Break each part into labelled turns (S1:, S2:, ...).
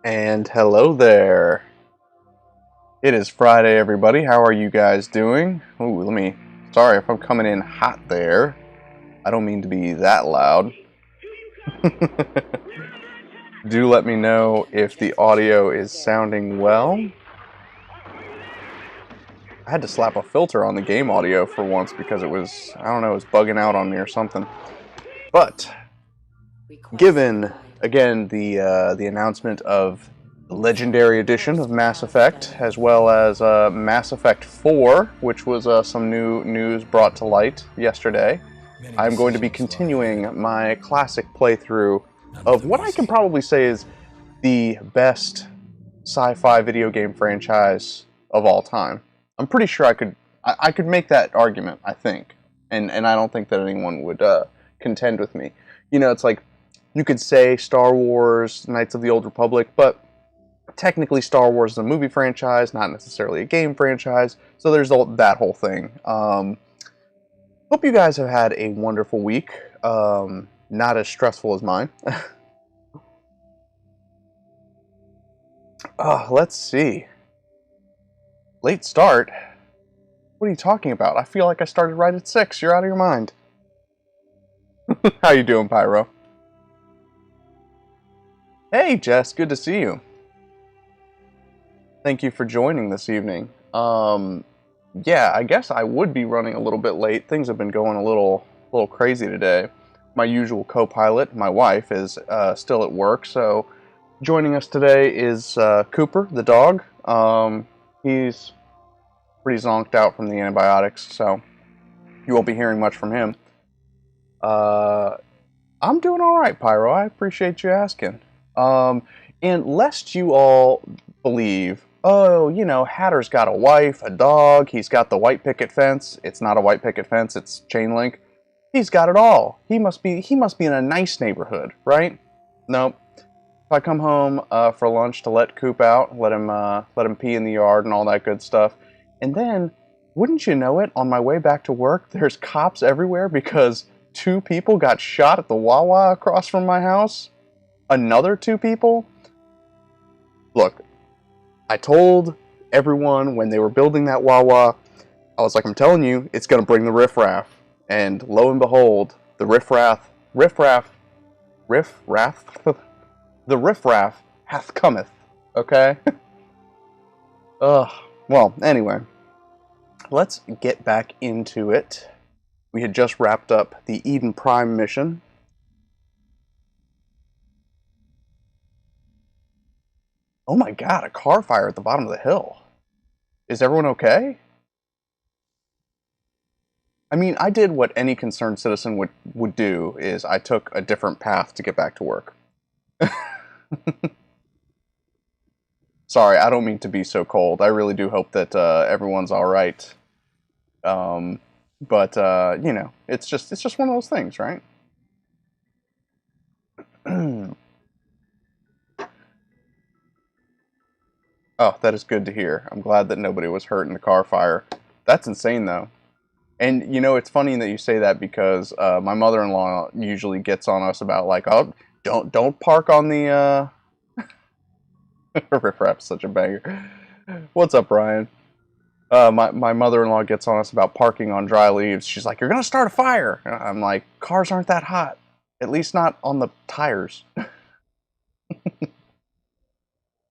S1: And hello there. It is Friday, everybody. How are you guys doing? Ooh, sorry if I'm coming in hot there. I don't mean to be that loud. Do let me know if the audio is sounding well. I had to slap a filter on the game audio for once because it was, I don't know, it was bugging out on me or something. But given again the announcement of the Legendary Edition of Mass Effect, as well as Mass Effect 4, which was some new news brought to light yesterday, I'm going to be continuing my classic playthrough of what I can probably say is the best sci-fi video game franchise of all time. I'm pretty sure I could make that argument, I think, and I don't think that anyone would contend with me. You know, it's like you could say Star Wars, Knights of the Old Republic, but technically Star Wars is a movie franchise, not necessarily a game franchise. So there's that whole thing. Hope you guys have had a wonderful week. Not as stressful as mine. Let's see. Late start? What are you talking about? I feel like I started right at 6. You're out of your mind. How you doing, Pyro? Hey, Jess. Good to see you. Thank you for joining this evening. Yeah, I guess I would be running a little bit late. Things have been going a little crazy today. My usual co-pilot, my wife, is still at work, so joining us today is Cooper, the dog. He's pretty zonked out from the antibiotics, so you won't be hearing much from him. I'm doing all right, Pyro. I appreciate you asking. And lest you all believe, oh, you know, Hatter's got a wife, a dog, he's got the white picket fence. It's not a white picket fence, it's chain link. He's got it all. He must be in a nice neighborhood, right? Nope. If I come home for lunch to let Coop out, let him pee in the yard and all that good stuff, and then, wouldn't you know it, on my way back to work, there's cops everywhere because 2 people got shot at the Wawa across from my house. Another 2 people. Look, I told everyone when they were building that Wawa, I was like, I'm telling you, it's going to bring the riffraff. And lo and behold, the riffraff, the riffraff hath cometh. Okay? Ugh. Well, anyway, let's get back into it. We had just wrapped up the Eden Prime mission. Oh my god, a car fire at the bottom of the hill. Is everyone okay? I mean, I did what any concerned citizen would do, is I took a different path to get back to work. Sorry, I don't mean to be so cold. I really do hope that everyone's all right. But you know, it's just one of those things, right? Oh, that is good to hear. I'm glad that nobody was hurt in the car fire. That's insane, though. And you know, it's funny that you say that because my mother-in-law usually gets on us about like, oh, don't park on the riffraff's such a banger. What's up, Ryan? My mother-in-law gets on us about parking on dry leaves. She's like, "You're gonna start a fire." And I'm like, "Cars aren't that hot, at least not on the tires."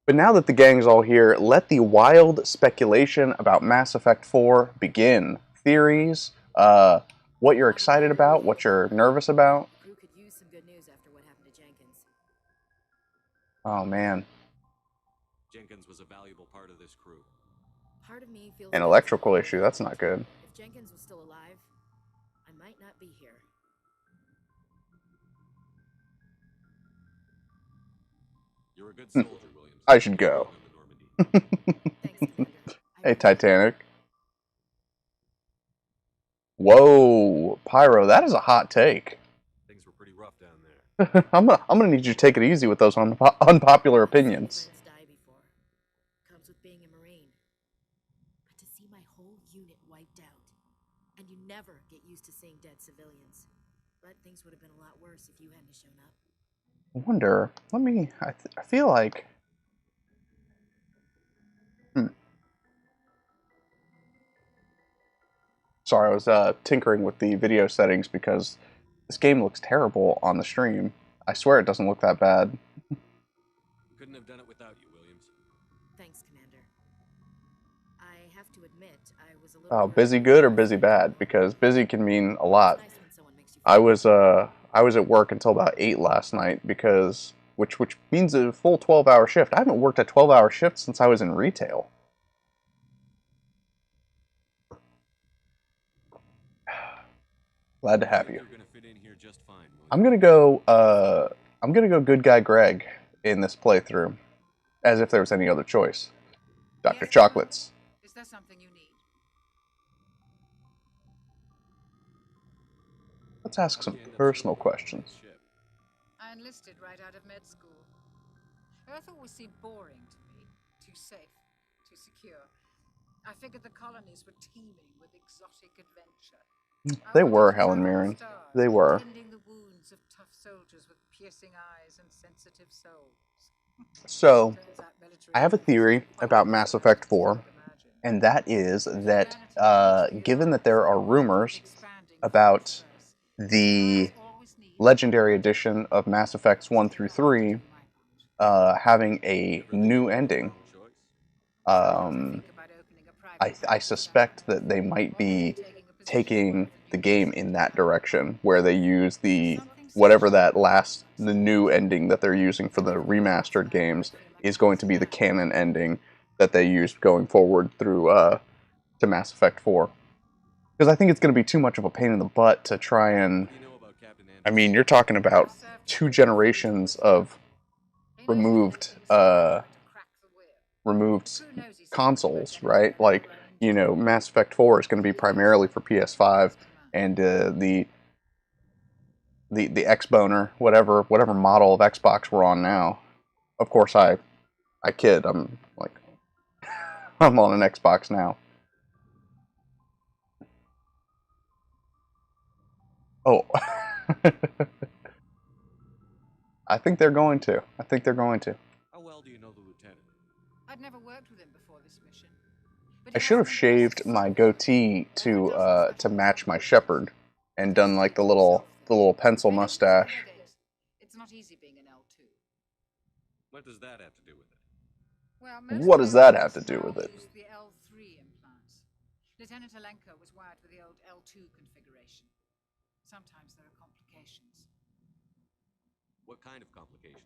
S1: But now that the gang's all here, let the wild speculation about Mass Effect 4 begin. Theories, what you're excited about, what you're nervous about.
S2: Crew could use some good news after what happened to Jenkins.
S1: Oh man,
S3: Jenkins was a valuable part of this crew.
S2: Part of me feels
S1: an
S2: like I was
S1: electrical
S2: wrong.
S1: issue. That's not good.
S2: If Jenkins was still alive, I might not be here.
S3: You're a good soldier, Williams.
S1: I should go.
S2: Thanks, Commander.
S1: Hey, Titanic. Whoa, Pyro, that is a hot take.
S3: Things were pretty rough down there.
S1: I'm gonna need you to take it easy with those unpopular opinions.
S2: Friends die before. Comes with being a Marine. But to see my whole unit wiped out, and you never get used to seeing dead civilians. But things would have been a lot worse if you hadn't shown up.
S1: I wonder. I feel like Sorry, I was tinkering with the video settings because this game looks terrible on the stream. I swear it doesn't look that bad.
S3: Couldn't have done it without you, Williams.
S2: Thanks, Commander. I have to admit, I was a little
S1: Oh,
S2: worried
S1: busy
S2: about
S1: good or
S2: you.
S1: busy bad? Because busy can mean a
S2: It's
S1: lot.
S2: nice when someone makes you
S1: I
S2: feel
S1: was at work until about 8 last night because which means a full 12-hour shift. I haven't worked a 12-hour shift since I was in retail. Glad to have you.
S3: You're gonna fit in here just fine, Williams.
S1: I'm gonna go good guy Greg in this playthrough, as if there was any other choice. Dr.
S4: Yes,
S1: Chocolates.
S4: Is there something you need?
S1: Let's ask some personal questions.
S4: I enlisted right out of med school. Earth always seemed boring to me. Too safe, too secure. I figured the colonies were teeming with exotic adventure.
S1: They were, Helen Mirren. They were.
S4: Tending the wounds of tough soldiers with piercing eyes and sensitive souls.
S1: So,
S4: Turns out military
S1: I have a theory about Mass Effect 4, and that is that, given that there are rumors about the Legendary Edition of Mass Effects 1 through 3 having a new ending, I suspect that they might be taking the game in that direction, where they use the new ending that they're using for the remastered games is going to be the canon ending that they use going forward through to Mass Effect 4. Because I think it's going to be too much of a pain in the butt to try and... I mean, you're talking about 2 generations of removed consoles, right? Like, you know, Mass Effect 4 is going to be primarily for PS5, and the Xboner, whatever model of Xbox we're on now. Of course, I kid. I'm like, I'm on an Xbox now. Oh. I think they're going to.
S3: How well do you know the lieutenant?
S4: I'd never worked with him before this mission. But
S1: I should have shaved my goatee to match my Shepherd, and done like the little pencil mustache.
S4: It's not easy being an L2.
S3: What does that have to do with it?
S4: Well,
S1: What does that have to do with it?
S4: Used the L3 implants. Lieutenant Alenko was wired with the old L2 configuration. Sometimes there are complications.
S3: What kind of complications?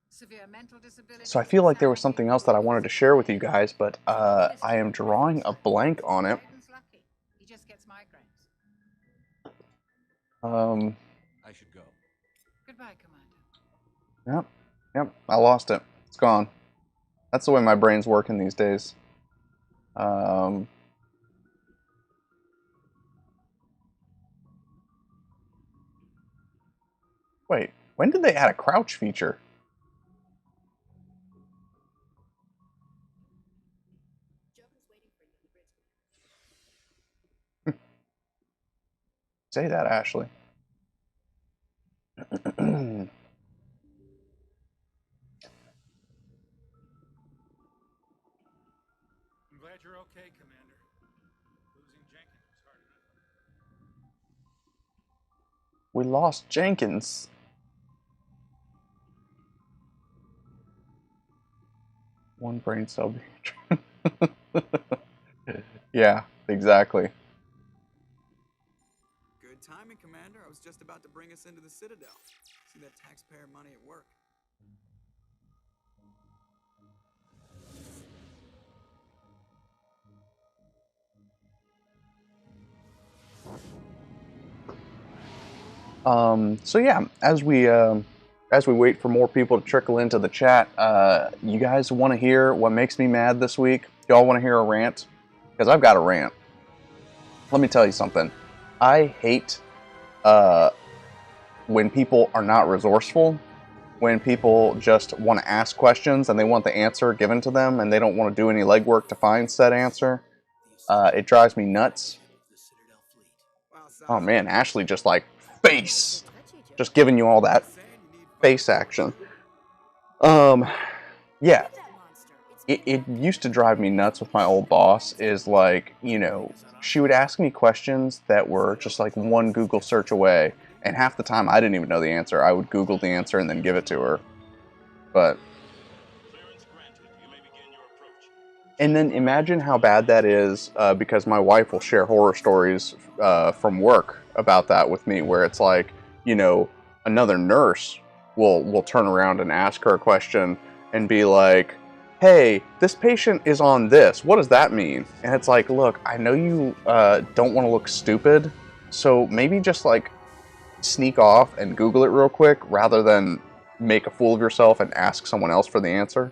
S4: Severe mental disability.
S1: So I feel like there was something else that I wanted to share with you guys, but I am drawing a blank on it.
S4: Lucky. He just gets migraines.
S3: I should go.
S4: Goodbye, Commander.
S1: Yep, I lost it. It's gone. That's the way my brain's working these days. Wait, when did they add a crouch feature? Say that, Ashley.
S4: I'm glad you're okay, Commander. Losing Jenkins was hard enough.
S1: We lost Jenkins. One brain cell. Yeah, exactly.
S5: Good timing, Commander. I was just about to bring us into the Citadel. See that taxpayer money at work.
S1: So yeah, as we wait for more people to trickle into the chat, you guys want to hear what makes me mad this week? Y'all want to hear a rant? Because I've got a rant. Let me tell you something. I hate when people are not resourceful, when people just want to ask questions and they want the answer given to them and they don't want to do any legwork to find said answer. It drives me nuts. Oh man, Ashley just like face. Just giving you all that face action. Yeah. it used to drive me nuts with my old boss is like, you know, she would ask me questions that were just like one Google search away, and half the time I didn't even know the answer. I would Google the answer and then give it to her. But and then imagine how bad that is, because my wife will share horror stories from work about that with me, where it's like, you know, another nurse will turn around and ask her a question and be like, "Hey, this patient is on this. What does that mean?" And it's like, look, I know you don't want to look stupid, so maybe just like sneak off and Google it real quick rather than make a fool of yourself and ask someone else for the answer.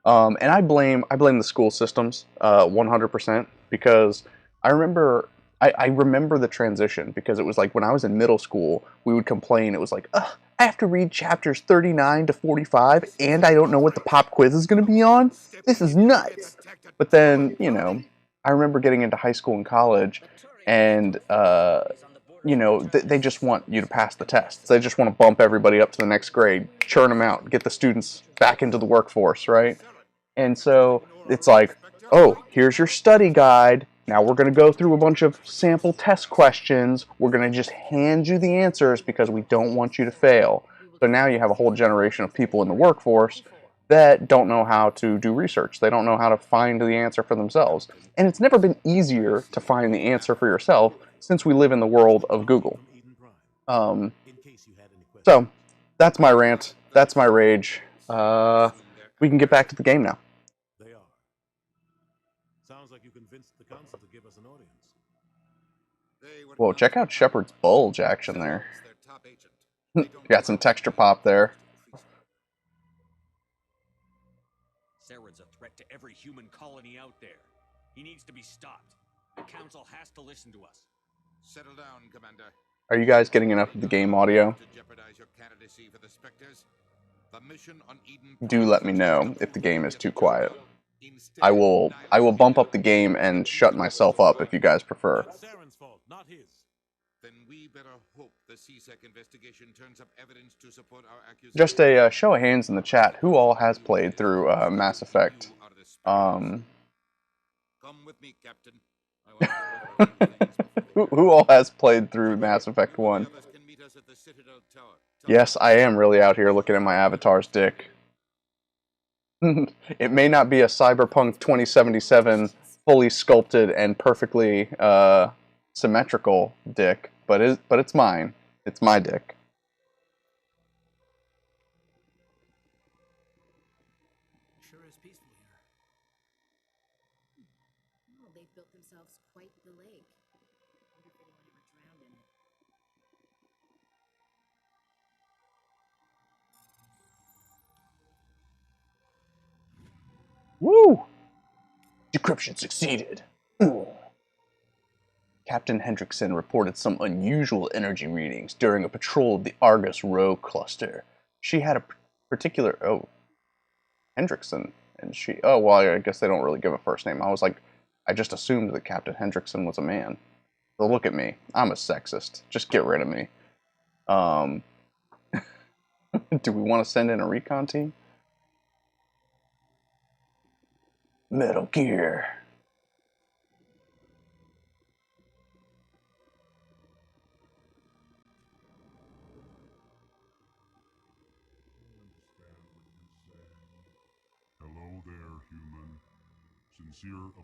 S1: And I blame the school systems 100% because I remember the transition because it was like when I was in middle school we would complain. It was like, ugh, I have to read chapters 39 to 45 and I don't know what the pop quiz is going to be on. This is nuts. But then, you know, I remember getting into high school and college, and you know, they just want you to pass the tests. They just want to bump everybody up to the next grade, churn them out, get the students back into the workforce, right? And so it's like, oh, here's your study guide. Now we're going to go through a bunch of sample test questions. We're going to just hand you the answers because we don't want you to fail. So now you have a whole generation of people in the workforce that don't know how to do research. They don't know how to find the answer for themselves. And it's never been easier to find the answer for yourself since we live in the world of Google. So that's my rant. That's my rage. We can get back to the game now.
S6: They are. Sounds like you convinced the council to give us an audience.
S1: Whoa, check out Shepard's bulge action there. Got some texture pop there.
S3: Saren's a threat to every human colony out there. He needs to be stopped. The council has to listen to us.
S7: Settle down, Commander.
S1: Are you guys getting enough of the game audio?
S7: To jeopardize your candidacy for the Spectres, the mission on Eden.
S1: Do let me know if the game is too quiet. I will bump up the game and shut myself up if you guys prefer.
S6: It's Saren's fault, not his.
S7: Then we better hope the CSEC investigation turns up evidence to support our accusation.
S1: Just a show of hands in the chat. Who all has played through Mass Effect?
S7: Come with me, Captain.
S1: Who all has played through Mass Effect 1? Yes, I am really out here looking at my avatar's dick. It may not be a Cyberpunk 2077 fully sculpted and perfectly symmetrical dick, but it's mine. It's my dick.
S2: Sure is peaceful here. Well, they built themselves quite the lake. I wonder if anyone ever drowned in it.
S1: Woo! Decryption succeeded. Ooh. Captain Hendrickson reported some unusual energy readings during a patrol of the Argus Row cluster. She had a particular... Oh, Hendrickson. And she... Oh, well, I guess they don't really give a first name. I was like... I just assumed that Captain Hendrickson was a man. So look at me. I'm a sexist. Just get rid of me. Do we want to send in a recon team? Metal Gear.
S6: Hello there, human.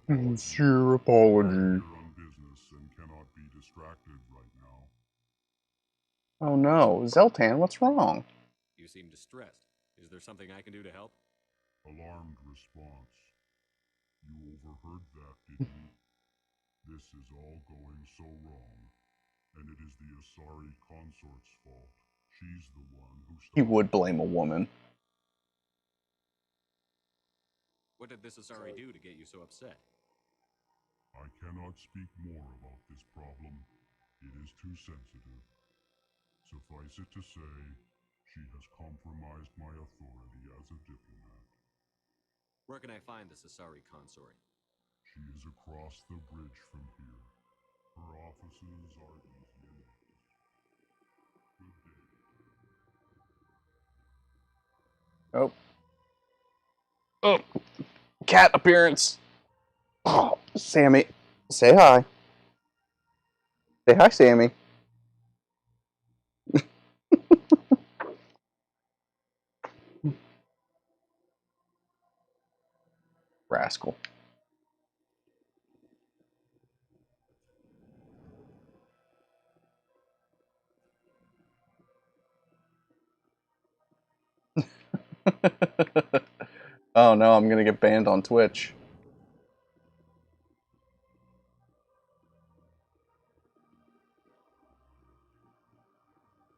S1: Sincere apology.
S6: You're on business and cannot be distracted right now.
S1: Oh no, Zeltan, what's wrong?
S3: You seem distressed. Is there something I can do to help?
S6: Alarmed response. You overheard that, didn't you? This is all going so wrong, and it is the Asari consort's fault. She's the one who started.
S1: He would blame a woman.
S3: What did this Asari do to get you so upset?
S6: I cannot speak more about this problem. It is too sensitive. Suffice it to say, she has compromised my authority as a diplomat.
S3: Where can I find this Asari consort?
S6: She is across the bridge from here. Her offices are easy enough. Good day.
S1: Oh. Oh. cat appearance. Oh, Sammy, say hi. Say hi, Sammy. Rascal. Oh no, I'm gonna get banned on Twitch.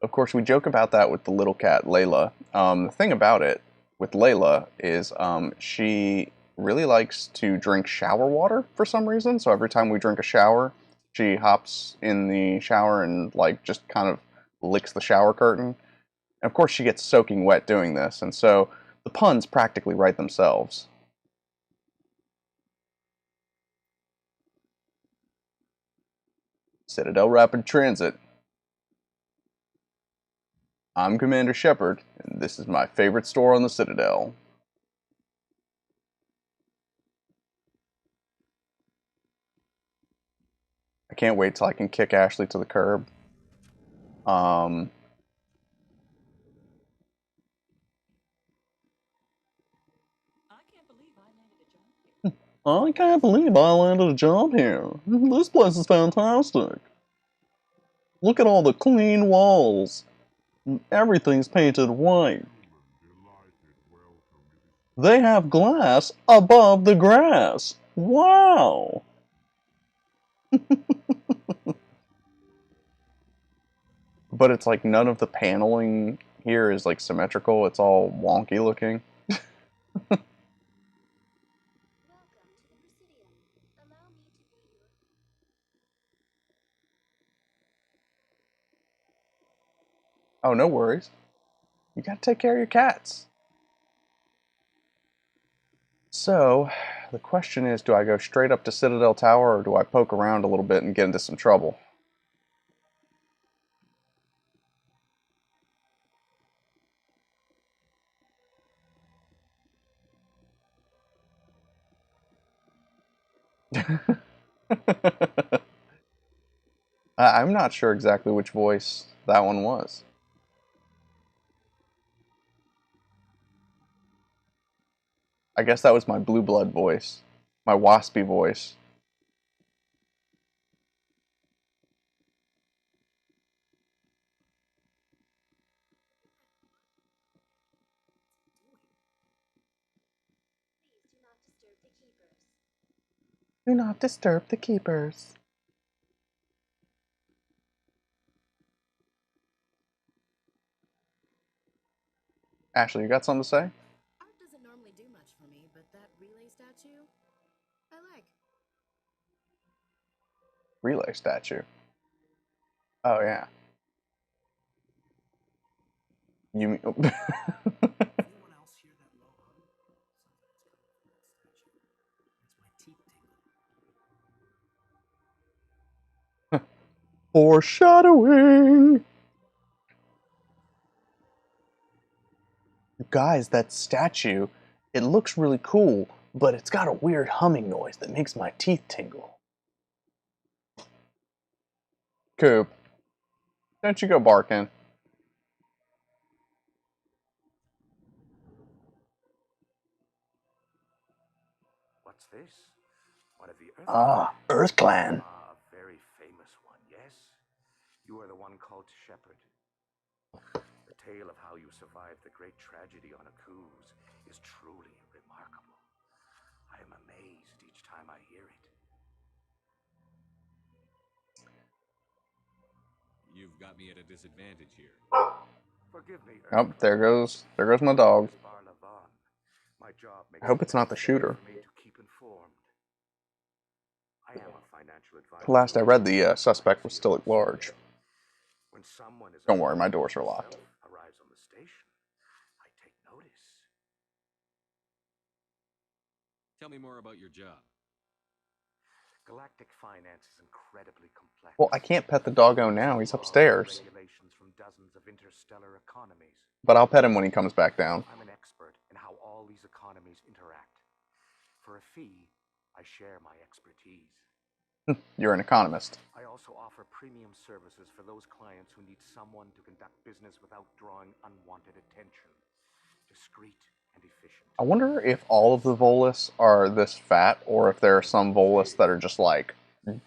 S1: Of course, we joke about that with the little cat, Layla. The thing about it with Layla is she really likes to drink shower water for some reason. So every time we drink a shower, she hops in the shower and like just kind of licks the shower curtain. And of course, she gets soaking wet doing this, and so the puns practically write themselves. Citadel Rapid Transit. I'm Commander Shepard, and this is my favorite store on the Citadel. I can't wait till I can kick Ashley to the curb. I can't believe I landed a job here. This place is fantastic. Look at all the clean walls. Everything's painted white. They have glass above the grass. Wow! But it's like none of the paneling here is like symmetrical. It's all wonky looking. Oh, no worries. You gotta take care of your cats. So, the question is, do I go straight up to Citadel Tower or do I poke around a little bit and get into some trouble? I'm not sure exactly which voice that one was. I guess that was my blue blood voice. My waspy voice. Do not disturb the keepers. Ashley, you got something to say?
S2: Art doesn't normally do much for me, but that relay statue, I like.
S1: Relay statue. Oh, yeah. You mean...
S5: Anyone else hear that low hum? Something's coming from that statue. Makes my teeth tingle.
S1: Foreshadowing! Guys, that statue, it looks really cool, but it's got a weird humming noise that makes my teeth tingle. Coop, don't you go barking.
S8: What's this? One of the Earth
S1: Ah, Earth Clan.
S8: Ah, a very famous one, yes? You are the one called Shepard. The tale of how you survived the great tragedy on Akuz is truly remarkable. I am amazed each time I hear it.
S3: You've got me at a disadvantage here.
S8: Forgive me,
S1: Oh, there goes my dog.
S8: My job makes
S1: I hope it's not the shooter.
S8: for me to keep informed. I am a financial advisor.
S1: Last I read, the suspect was still at large.
S8: When someone is
S1: Don't worry, my doors are locked.
S8: arrives on the station, I take notice.
S3: Tell me more about your job.
S8: Galactic finance is incredibly complex.
S1: Well, I can't pet the doggo now. He's upstairs.
S8: Regulations from dozens of interstellar economies.
S1: But I'll pet him when he comes back down.
S8: I'm an expert in how all these economies interact. for a fee, I share my expertise.
S1: You're an economist.
S8: I also offer premium services for those clients who need someone to conduct business without drawing unwanted attention. Discreet and efficient.
S1: I wonder if all of the Volus are this fat, or if there are some Volus that are just like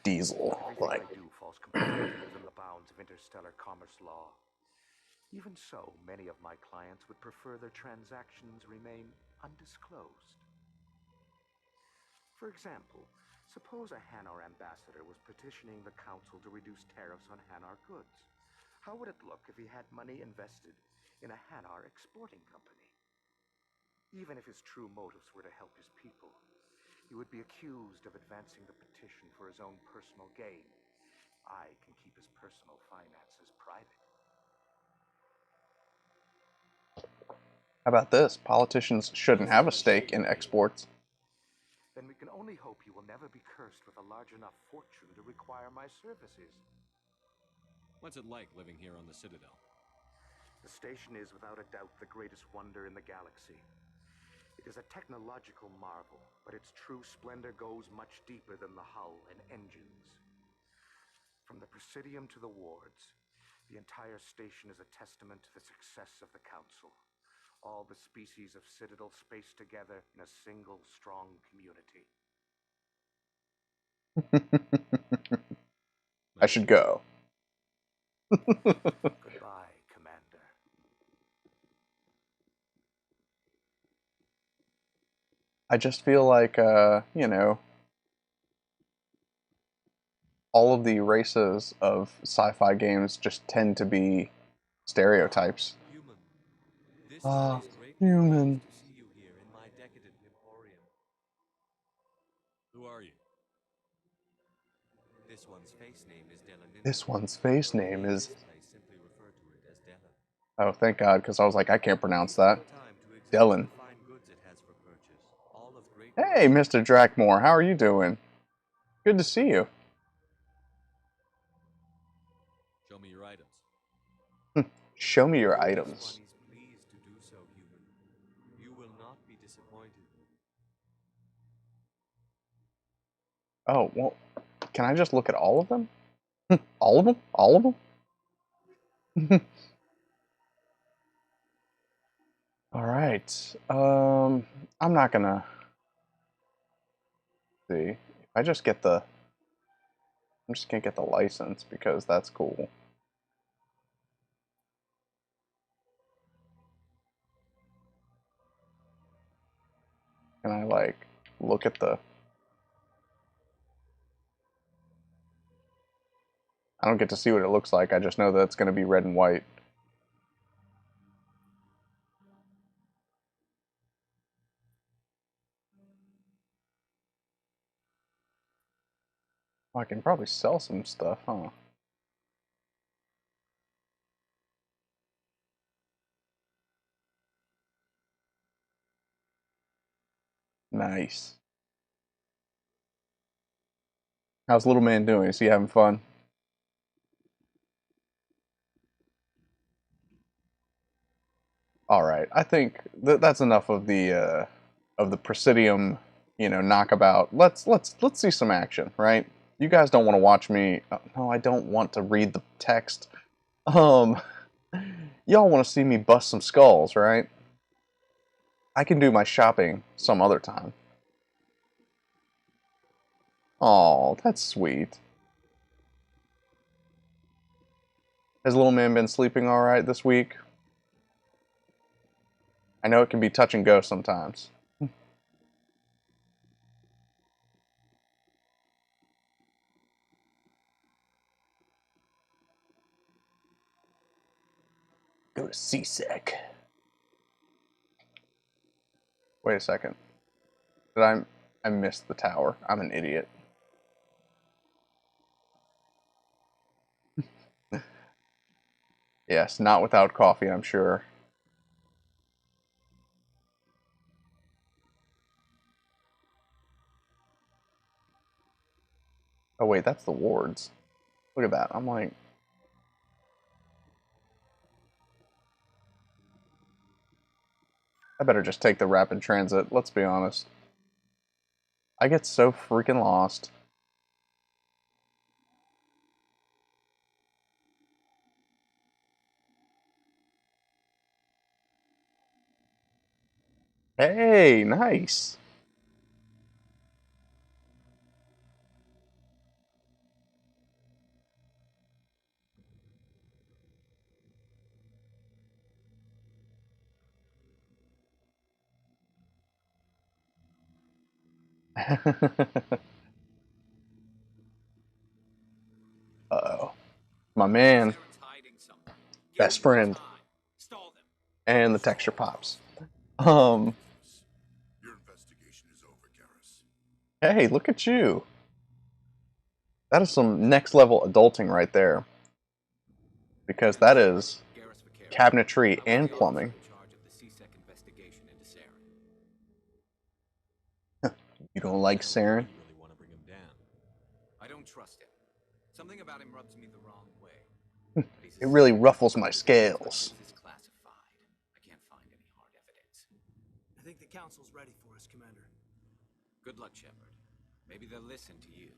S1: diesel.
S8: Everything
S1: Like,
S8: I do falls completely within the bounds of interstellar commerce law. Even so, many of my clients would prefer their transactions remain undisclosed. For example, suppose a Hanar ambassador was petitioning the council to reduce tariffs on Hanar goods. How would it look if he had money invested in a Hanar exporting company? Even if his true motives were to help his people, he would be accused of advancing the petition for his own personal gain. I can keep his personal finances private.
S1: how about this? Politicians shouldn't have a stake in exports.
S8: Then we can only hope you will never be cursed with a large enough fortune to require my services.
S3: What's it like living here on the Citadel?
S8: The station is without a doubt the greatest wonder in the galaxy. It is a technological marvel, but its true splendor goes much deeper than the hull and engines. From the Presidium to the wards, the entire station is a testament to the success of the Council. All the species of Citadel spaced together in a single strong community.
S1: I should go.
S8: Goodbye, Commander.
S1: I just feel like, you know, all of the races of sci-fi games just tend to be stereotypes.
S9: Human. This
S1: Ah,
S9: is great
S1: human.
S9: to see you here in my decadent emporium.
S3: Who are you?
S9: This one's face name is Delanin.
S1: This one's face name is...
S9: This place simply refer to it as Dela.
S1: Oh, thank God, because I was like, I can't pronounce
S9: Please
S1: that.
S9: take the time to examine
S1: Dylan.
S9: the fine goods it has for purchase. All of great
S1: Hey, Mr. Drakmore, how are you doing? Good to see you.
S3: Show me your items.
S1: Show me your
S9: This
S1: items.
S9: one is pleased to do so, human. You will not be disappointed.
S1: Oh, well, can I just look at all of them? All of them? All of them? All right. I'm not gonna see. If I just get the, I'm just gonna get the license because that's cool. Can I like look at the? I don't get to see what it looks like. I just know that it's gonna be red and white. Oh, I can probably sell some stuff, huh? Nice. How's little man doing? Is he having fun? All right. I think that's enough of the Presidium, you know, knockabout. Let's see some action, right? You guys don't want to watch me. No, I don't want to read the text. Y'all want to see me bust some skulls, right? I can do my shopping some other time. Oh, that's sweet. Has little man been sleeping all right this week? I know it can be touch and go sometimes. Go to CSEC. Wait a second. I missed the tower. I'm an idiot. Yes, not without coffee, I'm sure. Oh wait, that's the wards. Look at that. I'm like... I better just take the rapid transit, let's be honest. I get so freaking lost. Hey, nice. Uh-oh. My man,
S3: Saren's hiding something. Give
S1: best
S3: them
S1: friend,
S3: time. Stall them.
S1: and the texture pops. Um,
S6: Your investigation is over, Garrus.
S1: hey, look at you. That is some next level adulting right there. Because that is
S3: Garrus Vaquero.
S1: cabinetry
S3: I was
S1: and
S3: the officer
S1: plumbing.
S3: in charge of the CSEC investigation into Saren.
S1: You don't like Saren?
S3: You really want to bring him down. I don't trust him. Something about him rubs me the wrong way. But he's
S1: It really ruffles my scales.
S3: This is classified. I can't find any hard evidence.
S10: I think the council's ready for us, Commander.
S3: Good luck, Shepard. Maybe they'll listen to you.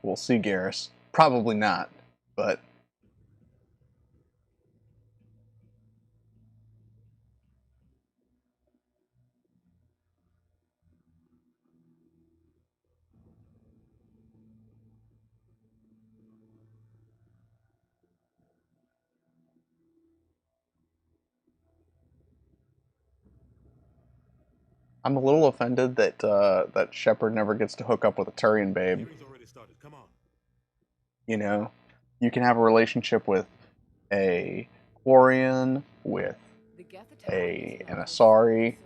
S1: We'll see, Garrus. Probably not, but I'm a little offended that that Shepard never gets to hook up with a Turian babe.
S6: Hearing's already started. Come on.
S1: You know, you can have a relationship with a Quarian, with an Asari.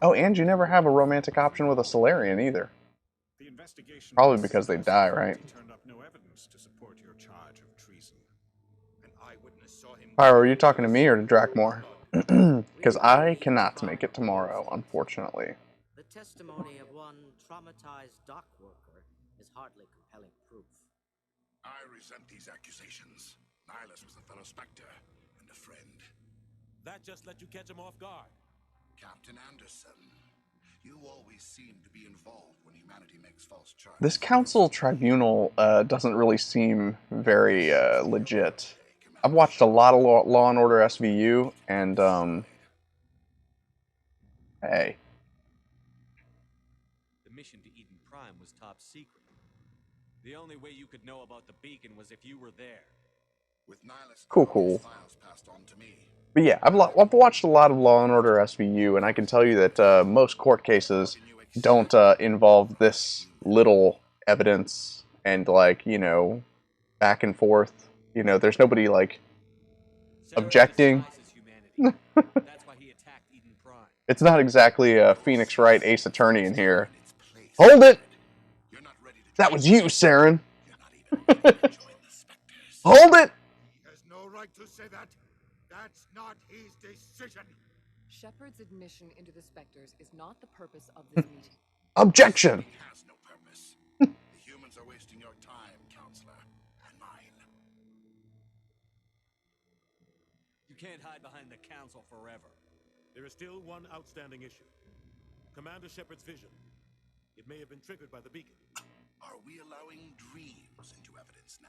S1: Oh, and you never have a romantic option with a Solarian either.
S11: The investigation
S1: Probably because they die, right?
S11: turned up no evidence to support your charge of treason.
S7: An eyewitness saw him.
S1: Pyro, are you talking to me or to Drakmore? Because I cannot make it tomorrow, unfortunately.
S12: The testimony of one traumatized dock worker is hardly compelling proof.
S6: I resent these accusations. Nihilus was a fellow Spectre and a friend.
S11: That just let you catch him off guard.
S6: Captain Anderson, you always seem to be involved when humanity makes false charges.
S1: This council tribunal doesn't really seem very legit. I've watched a lot of Law and Order SVU, and hey,
S3: The mission to Eden Prime was top secret. The only way you could know about the beacon was if you were there.
S6: With Nihilus,
S1: cool.
S6: files passed on to me.
S1: But yeah, I've watched a lot of Law and Order SVU, and I can tell you that most court cases don't involve this little evidence and, like, you know, back and forth. You know, there's nobody, like, objecting.
S3: That's why he attacked Eden Prime.
S1: It's not exactly a Phoenix Wright Ace Attorney in here. Hold it! That was you, Saren! Hold it!
S7: He has no right to say that. That's not his decision.
S13: Shepard's admission into the Spectres is not the purpose of this meeting.
S1: Objection!
S6: It has no purpose. The humans are wasting your time, Counselor, and mine.
S3: You can't hide behind the council forever.
S11: There is still one outstanding issue. Commander Shepard's vision. It may have been triggered by the beacon.
S6: Are we allowing dreams into evidence now?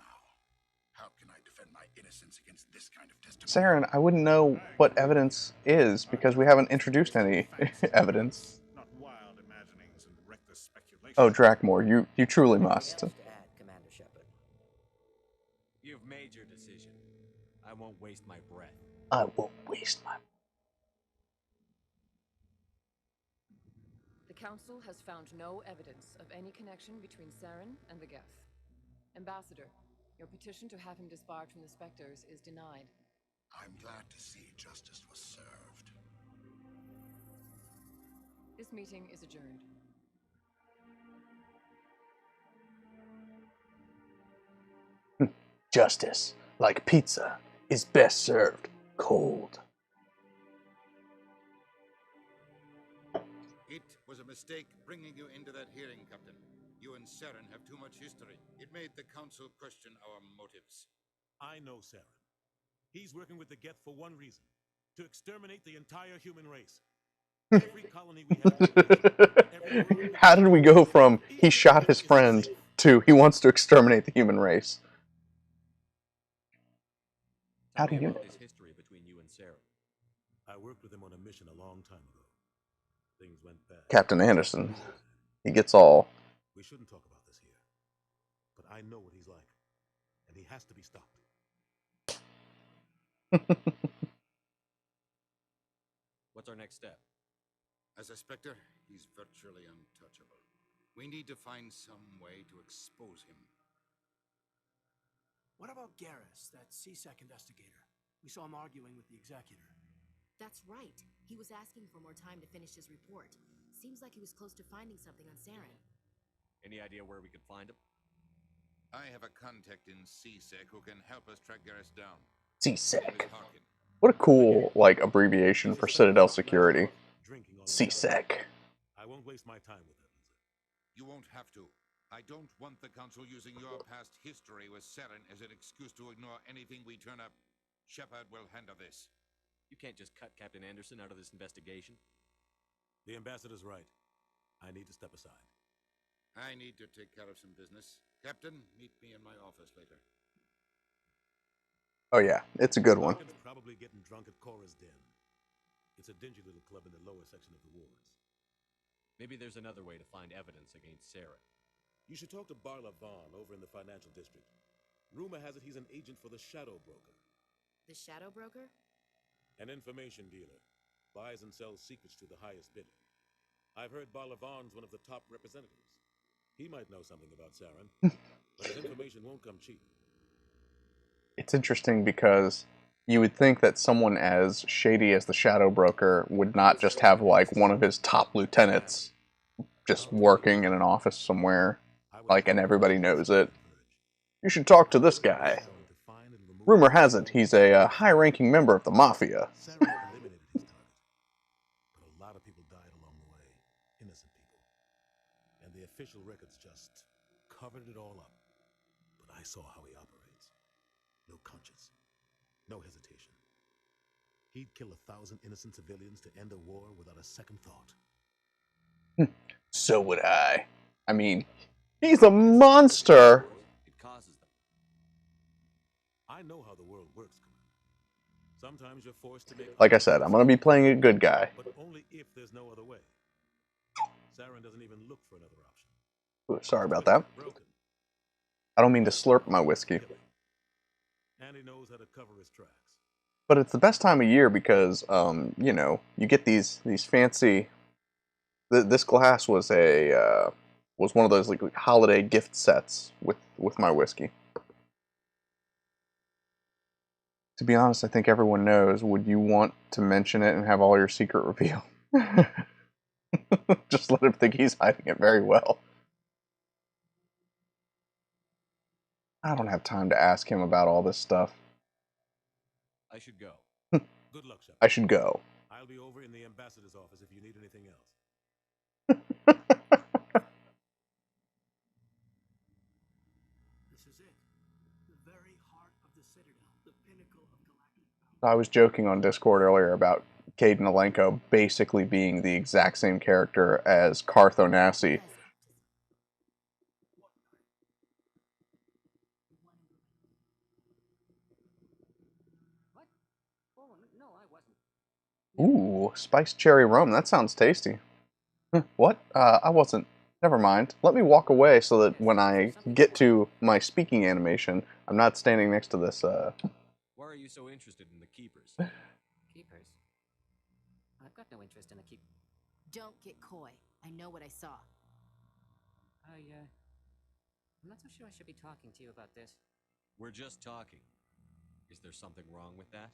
S6: How can I defend my innocence against this kind of testimony?
S1: Saren, I wouldn't know what evidence is because we haven't introduced any evidence.
S11: Not wild imaginings and reckless speculation.
S1: Oh, Drakmore, you truly must.
S12: To add, Commander Shepard.
S3: You've made your decision. I won't waste my breath.
S1: I won't waste my...
S13: The Council has found no evidence of any connection between Saren and the Geth. Ambassador, your petition to have him disbarred from the Spectres is denied.
S6: I'm glad to see justice was served.
S13: This meeting is adjourned.
S1: Justice, like pizza, is best served cold.
S7: It was a mistake bringing you into that hearing, Captain. You and Saren have too much history. It made the Council question our motives.
S11: I know Saren. He's working with the Geth for one reason: to exterminate the entire human race. Every colony we have every world
S1: How did we go from he shot his friend to he wants to exterminate the human race? How do you know?
S3: This history between you and Sarah.
S11: I worked with him on a mission a long time ago. Things went bad.
S1: Captain Anderson. He gets all.
S11: We shouldn't talk about this here. But I know what he's like. And he has to be stopped.
S3: What's our next step?
S7: As a Spectre, he's virtually untouchable. We need to find some way to expose him.
S10: What about Garrus, that CSEC investigator? We saw him arguing with the executor.
S2: That's right. He was asking for more time to finish his report. Seems like he was close to finding something on Saren.
S3: Any idea where we could find him?
S7: I have a contact in CSEC who can help us track Garrus down.
S1: CSEC. What a cool, like, abbreviation for Citadel security. CSEC.
S11: I won't waste my time with that.
S7: You won't have to. I don't want the Council using your past history with Saren as an excuse to ignore anything we turn up. Shepard will handle this.
S3: You can't just cut Captain Anderson out of this investigation.
S11: The ambassador's right. I need to step aside.
S7: I need to take care of some business. Captain, meet me in my office later.
S1: Oh yeah, it's a good one.
S11: Probably getting drunk at Cora's Den. It's a dingy little club in the lower section of the wards.
S3: Maybe there's another way to find evidence against Sarah.
S11: You should talk to Barla Vaughn over in the financial district. Rumor has it he's an agent for the Shadow Broker.
S2: The Shadow Broker?
S11: An information dealer. Buys and sells secrets to the highest bidder. I've heard Barla Vaughn's one of the top representatives. He might know something about Saren, but his information won't come cheap.
S1: It's interesting because you would think that someone as shady as the Shadow Broker would not just have, like, one of his top lieutenants just working in an office somewhere, like, and everybody knows it. You should talk to this guy. Rumor has it he's a high-ranking member of the Mafia.
S11: Saren eliminated his target, but a lot of people died along the way. Innocent people. And the official records just covered it all up. But I saw how he operates. No conscience. No hesitation. He'd kill 1,000 innocent civilians to end a war without a second thought.
S1: So would I. I mean, he's a monster!
S3: It causes them.
S11: I know how the world works, Commander. Sometimes you're forced to make...
S1: Like I said, I'm gonna be playing a good guy.
S11: But only if there's no other way. Saren doesn't even look for another option.
S1: Ooh, sorry about that. I don't mean to slurp my whiskey.
S11: And he knows how to cover his tracks.
S1: But it's the best time of year because, you know, you get these fancy... This glass was was one of those like holiday gift sets with my whiskey. To be honest, I think everyone knows. Would you want to mention it and have all your secret revealed? Just let him think he's hiding it very well. I don't have time to ask him about all this stuff.
S3: I should go.
S11: Good luck, Shepard.
S1: I should go.
S11: I'll be over in the ambassador's office if you need anything else.
S10: This is it. The very heart of the Citadel, the pinnacle of galactic
S1: I was joking on Discord earlier about Caden Alenko basically being the exact same character as Karth Onasi.
S12: What? Oh, no, I wasn't.
S1: Ooh, spiced cherry rum. That sounds tasty. What? I wasn't. Never mind. Let me walk away so that when I get to my speaking animation, I'm not standing next to this,
S3: Why are you so interested in the Keepers?
S12: Keepers? I've got no interest in a keep.
S2: Don't get coy. I know what I saw.
S12: I'm not so sure I should be talking to you about this.
S3: We're just talking. Is there something wrong with that?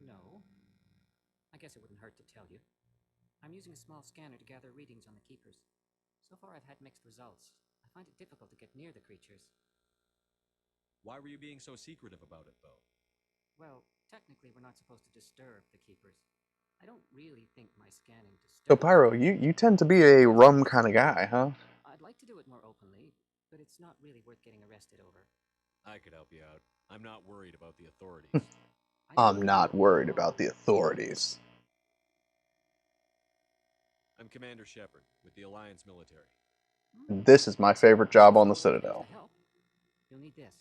S12: No. I guess it wouldn't hurt to tell you. I'm using a small scanner to gather readings on the Keepers. So far I've had mixed results. I find it difficult to get near the creatures.
S3: Why were you being so secretive about it, though?
S12: Well, technically we're not supposed to disturb the Keepers. I don't really think my scanning disturbs...
S1: So, Pyro, you tend to be a rum kind of guy, huh?
S12: I'd like to do it more openly, but it's not really worth getting arrested over.
S3: I could help you out. I'm not worried about the authorities.
S1: I'm not worried about the authorities.
S9: I'm Commander Shepard with the Alliance military.
S1: This is my favorite job on the Citadel.
S12: Help? You'll need this.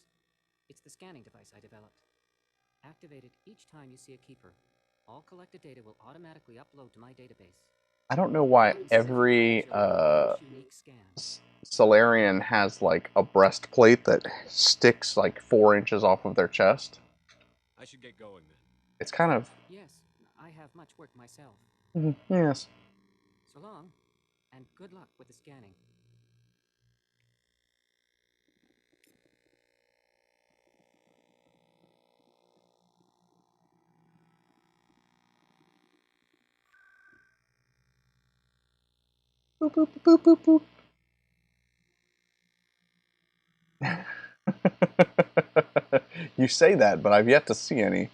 S12: It's the scanning device I developed. Activate it each time you see a keeper. All collected data will automatically upload to my database.
S1: I don't know why every Solarian has like a breastplate that sticks like 4 inches off of their chest.
S9: I should get going then.
S1: It's kind of...
S12: Yes, I have much work myself.
S1: Yes.
S12: So long, and good luck with the scanning.
S1: Boop, boop, boop, boop, boop. You say that, but I've yet to see any.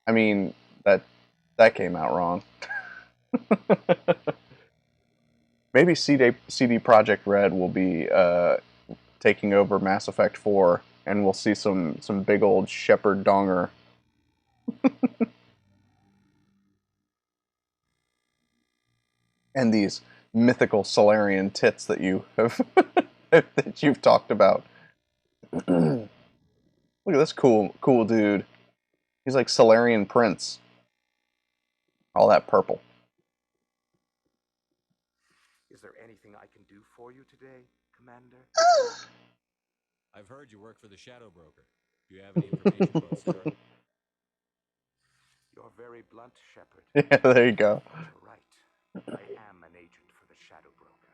S1: I mean, that came out wrong. Maybe CD Projekt Red will be taking over Mass Effect 4, and we'll see some big old Shepard Donger. And these mythical Solarian tits that you have that you've talked about. Look at this cool dude. He's like Solarian Prince. All that purple.
S8: Is there anything I can do for you today, Commander?
S9: I've heard you work for the Shadow Broker. Do you have any information about Sarah?
S8: You're very blunt, Shepard.
S1: Yeah, there you go.
S8: You're right. I am an agent for the Shadow Broker,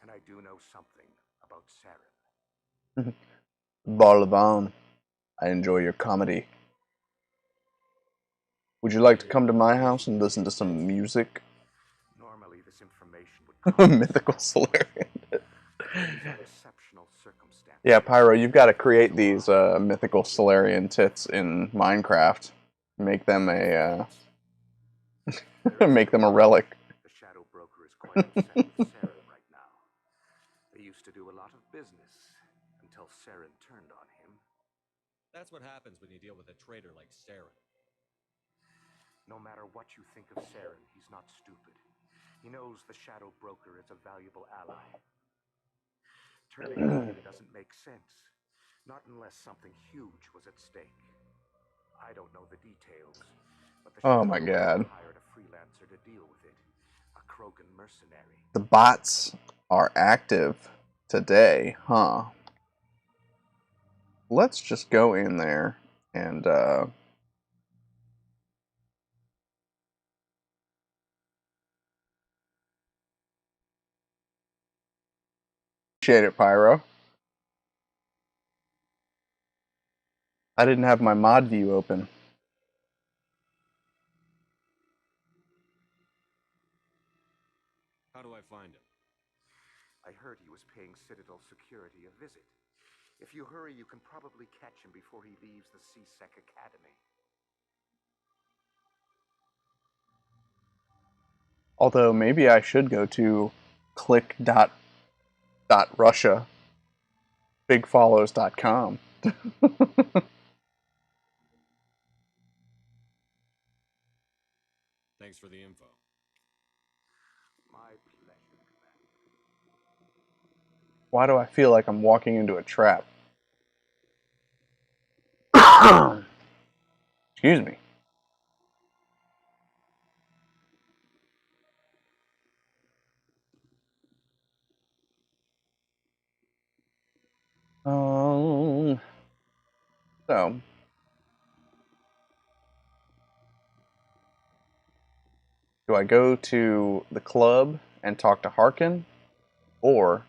S8: and I do know something about Saren.
S1: Barlavon, I enjoy your comedy. Would you like to come to my house and listen to some music?
S8: Normally, this information would
S1: Mythical Solarian.
S8: These are exceptional circumstances.
S1: Yeah, Pyro, you've got to create these mythical Solarian tits in Minecraft. Make them a make them a relic.
S8: The Shadow Broker is quite upset with Saren right now. They used to do a lot of business until Saren turned on him.
S9: That's what happens when you deal with a traitor like Saren.
S8: No matter what you think of Saren, he's not stupid. He knows the Shadow Broker is a valuable ally. Turning on him doesn't make sense. Not unless something huge was at stake. I don't know the details, but the
S1: Oh my God.
S8: hired a freelancer to deal with it. A Krogan mercenary.
S1: The bots are active today, huh? Let's just go in there and appreciate it, Pyro. I didn't have my mod view open.
S9: How do I find him?
S8: I heard he was paying Citadel security a visit. If you hurry, you can probably catch him before he leaves the C-Sec Academy.
S1: Although maybe I should go to click.russia bigfollows.com.
S9: Thanks for the info.
S8: My pleasure, Commander.
S1: Why do I feel like I'm walking into a trap? Excuse me. So do I go to the club and talk to Harkin, or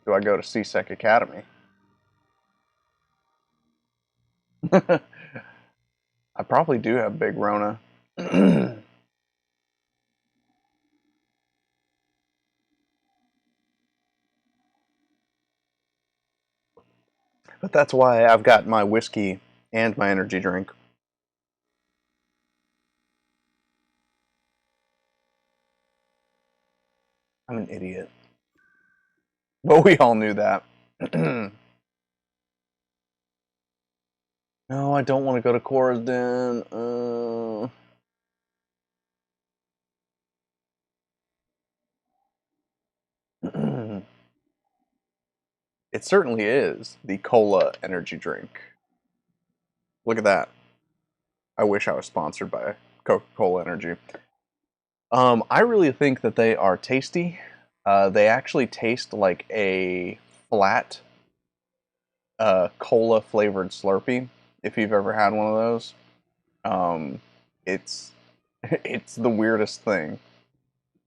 S1: do I go to C-Sec Academy? I probably do have Big Rona. But that's why I've got my whiskey and my energy drink. I'm an idiot. But we all knew that. No, I don't want to go to Cora's Den. It certainly is the cola energy drink. Look at that. I wish I was sponsored by Coca-Cola Energy. I really think that they are tasty. They actually taste like a flat cola flavored Slurpee. If you've ever had one of those, it's it's the weirdest thing,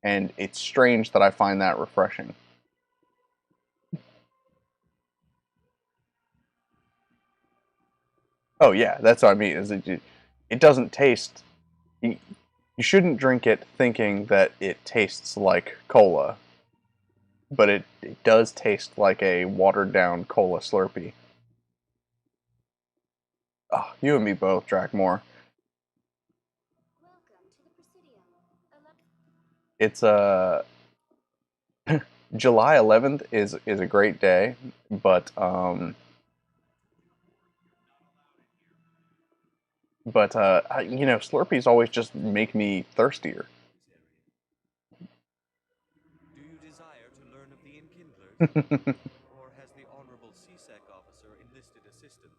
S1: and it's strange that I find that refreshing. Oh yeah, that's what I mean. Is it doesn't taste. You shouldn't drink it thinking that it tastes like cola, but it does taste like a watered down cola Slurpee. Oh, you and me both, Drakmore. It's July 11th is a great day, but you know, Slurpees always just make me thirstier.
S14: Do you desire to learn of the Enkindlers? Or has the Honorable CSEC officer enlisted assistance?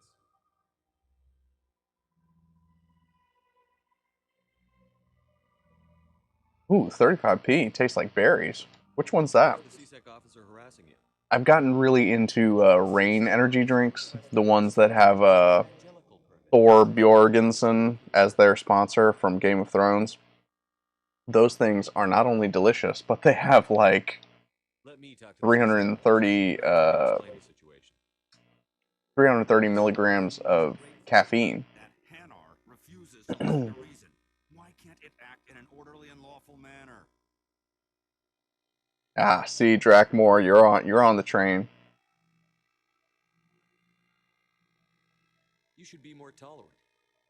S1: Ooh, 35p tastes like berries. Which one's that?
S14: Is the CSEC officer harassing you?
S1: I've gotten really into rain energy drinks, the ones that have Thor Bjorgensen as their sponsor from Game of Thrones. Those things are not only delicious, but they have like 330 milligrams of caffeine.
S8: That Hanar refuses to listen to reason. Why can't it act in an orderly and lawful manner?
S1: Ah, see, Drakmore, you're on the train.
S9: You should be more tolerant.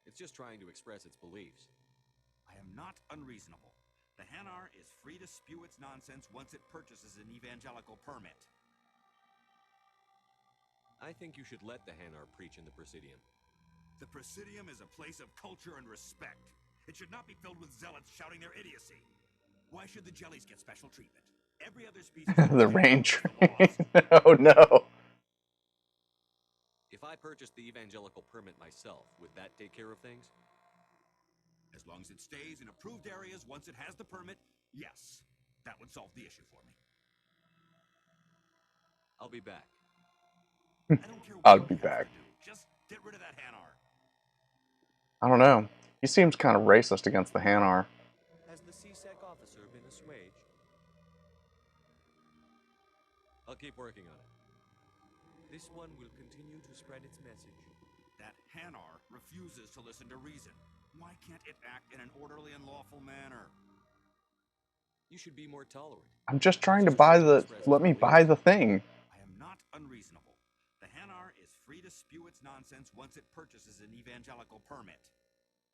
S9: It's just trying to express its beliefs.
S8: I am not unreasonable. The Hanar is free to spew its nonsense once it purchases an evangelical permit.
S9: I think you should let the Hanar preach in the Presidium.
S8: The Presidium is a place of culture and respect. It should not be filled with zealots shouting their idiocy. Why should the jellies get special treatment? Every other species...
S1: The rain train. Oh no.
S9: If I purchased the evangelical permit myself, would that take care of things?
S8: As long as it stays in approved areas once it has the permit, yes. That would solve the issue for me.
S9: I'll be back.
S8: I don't care what
S1: I'll
S8: you
S1: be
S8: have
S1: back.
S8: to do. Just get rid of that Hanar.
S1: I don't know. He seems kind of racist against the Hanar.
S14: Has the CSEC officer been assuaged?
S9: I'll keep working on it.
S14: This one will continue to spread its message.
S8: That Hanar refuses to listen to reason. Why can't it act in an orderly and lawful manner?
S9: You should be more tolerant.
S1: I'm just trying to buy the... Let me buy the thing.
S8: I am not unreasonable. The Hanar is free to spew its nonsense once it purchases an evangelical permit.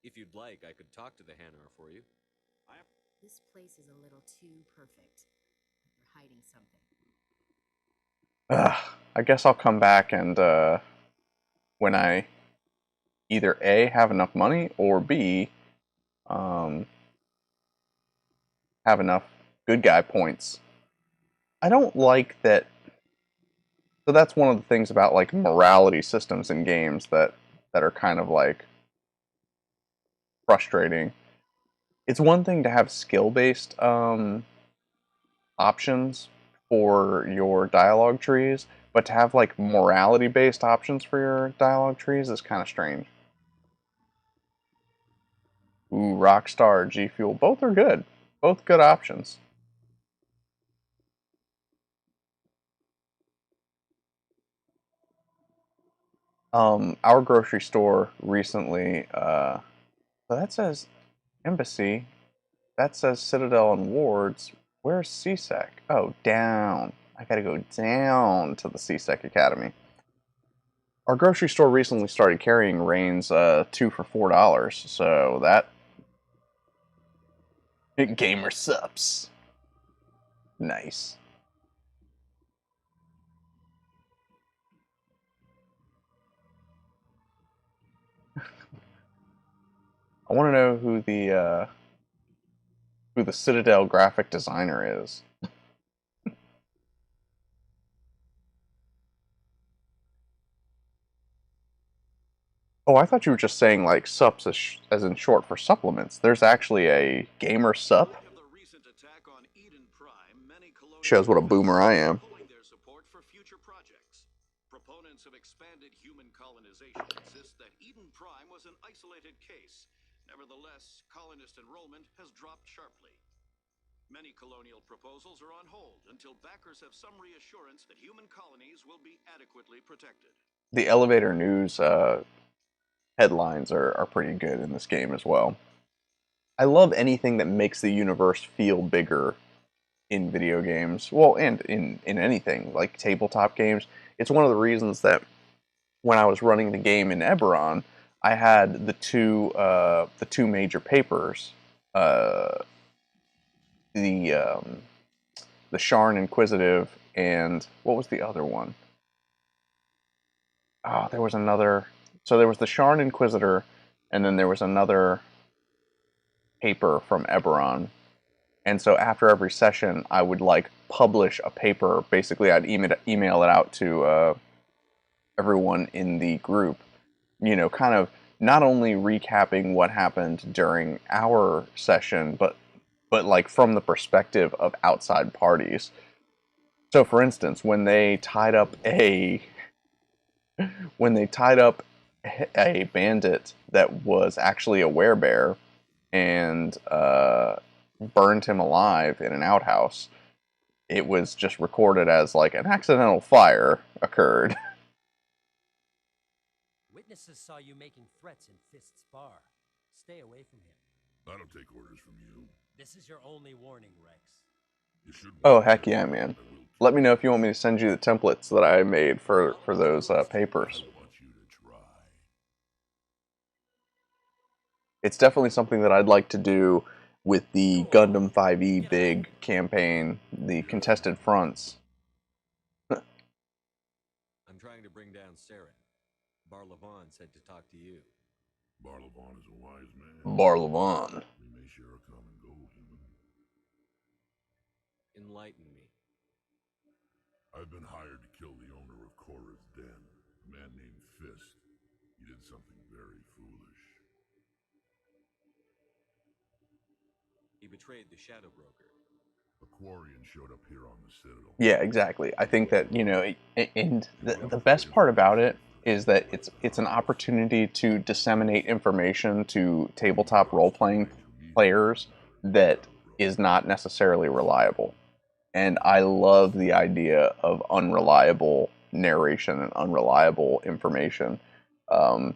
S9: If you'd like, I could talk to the Hanar for you.
S2: This place is a little too perfect. Like we're hiding something.
S1: I guess I'll come back and when I either A, have enough money, or B, have enough good guy points. I don't like that. So that's one of the things about like morality systems in games that are kind of like frustrating. It's one thing to have skill-based options for your dialogue trees, but to have like morality-based options for your dialogue trees is kind of strange. Ooh, Rockstar, G Fuel, both are good. Both good options. Our grocery store recently, so that says Embassy, that says Citadel and Wards. Where's CSEC? Oh, down. I gotta go down to the CSEC Academy. Our grocery store recently started carrying Reigns 2 for $4, so that... Gamer subs. Nice. I want to know who the Citadel graphic designer is. Oh, I thought you were just saying like sups as in short for supplements. There's actually a gamer sup. Shows what a boomer I am.
S15: Proponents of expanded human colonization insist that Eden Prime was an isolated case. Nevertheless, colonist enrollment has dropped sharply. Many colonial proposals are on hold until backers have some reassurance that human colonies will be adequately protected.
S1: The elevator news headlines are pretty good in this game as well. I love anything that makes the universe feel bigger in video games. Well, and in anything, like tabletop games. It's one of the reasons that when I was running the game in Eberron, I had the two major papers, the Sharn Inquisitive, and what was the other one? Oh, there was another. So there was the Sharn Inquisitor, and then there was another paper from Eberron. And so after every session, I would like publish a paper. Basically, I'd email it out to everyone in the group. You know, kind of not only recapping what happened during our session, but like from the perspective of outside parties. So, for instance, when they tied up a bandit that was actually a werebear and burned him alive in an outhouse, it was just recorded as like an accidental fire occurred.
S16: Witnesses saw you making threats in Fist's bar. Stay away from him.
S6: I don't take orders from you.
S16: This is your only warning, Rex.
S6: You should.
S1: Oh, heck yeah, man. Let me know if you want me to send you the templates that I made for those papers. It's definitely something that I'd like to do with the Gundam 5e big campaign, the contested fronts.
S9: I'm trying to bring down Saren. Barlavon said to talk to you.
S6: Barlavon is a wise man.
S1: Barlavon.
S6: We may share a common goal, human.
S9: Enlighten me.
S6: I've been hired to kill the owner of Korra's Den, a man named Fist. He did something very foolish.
S9: He betrayed the Shadow Broker.
S6: A Quarian showed up here on the Citadel.
S1: Yeah, exactly. I think that, you know, and the best part about it is that it's an opportunity to disseminate information to tabletop role-playing players that is not necessarily reliable. And I love the idea of unreliable narration and unreliable information. You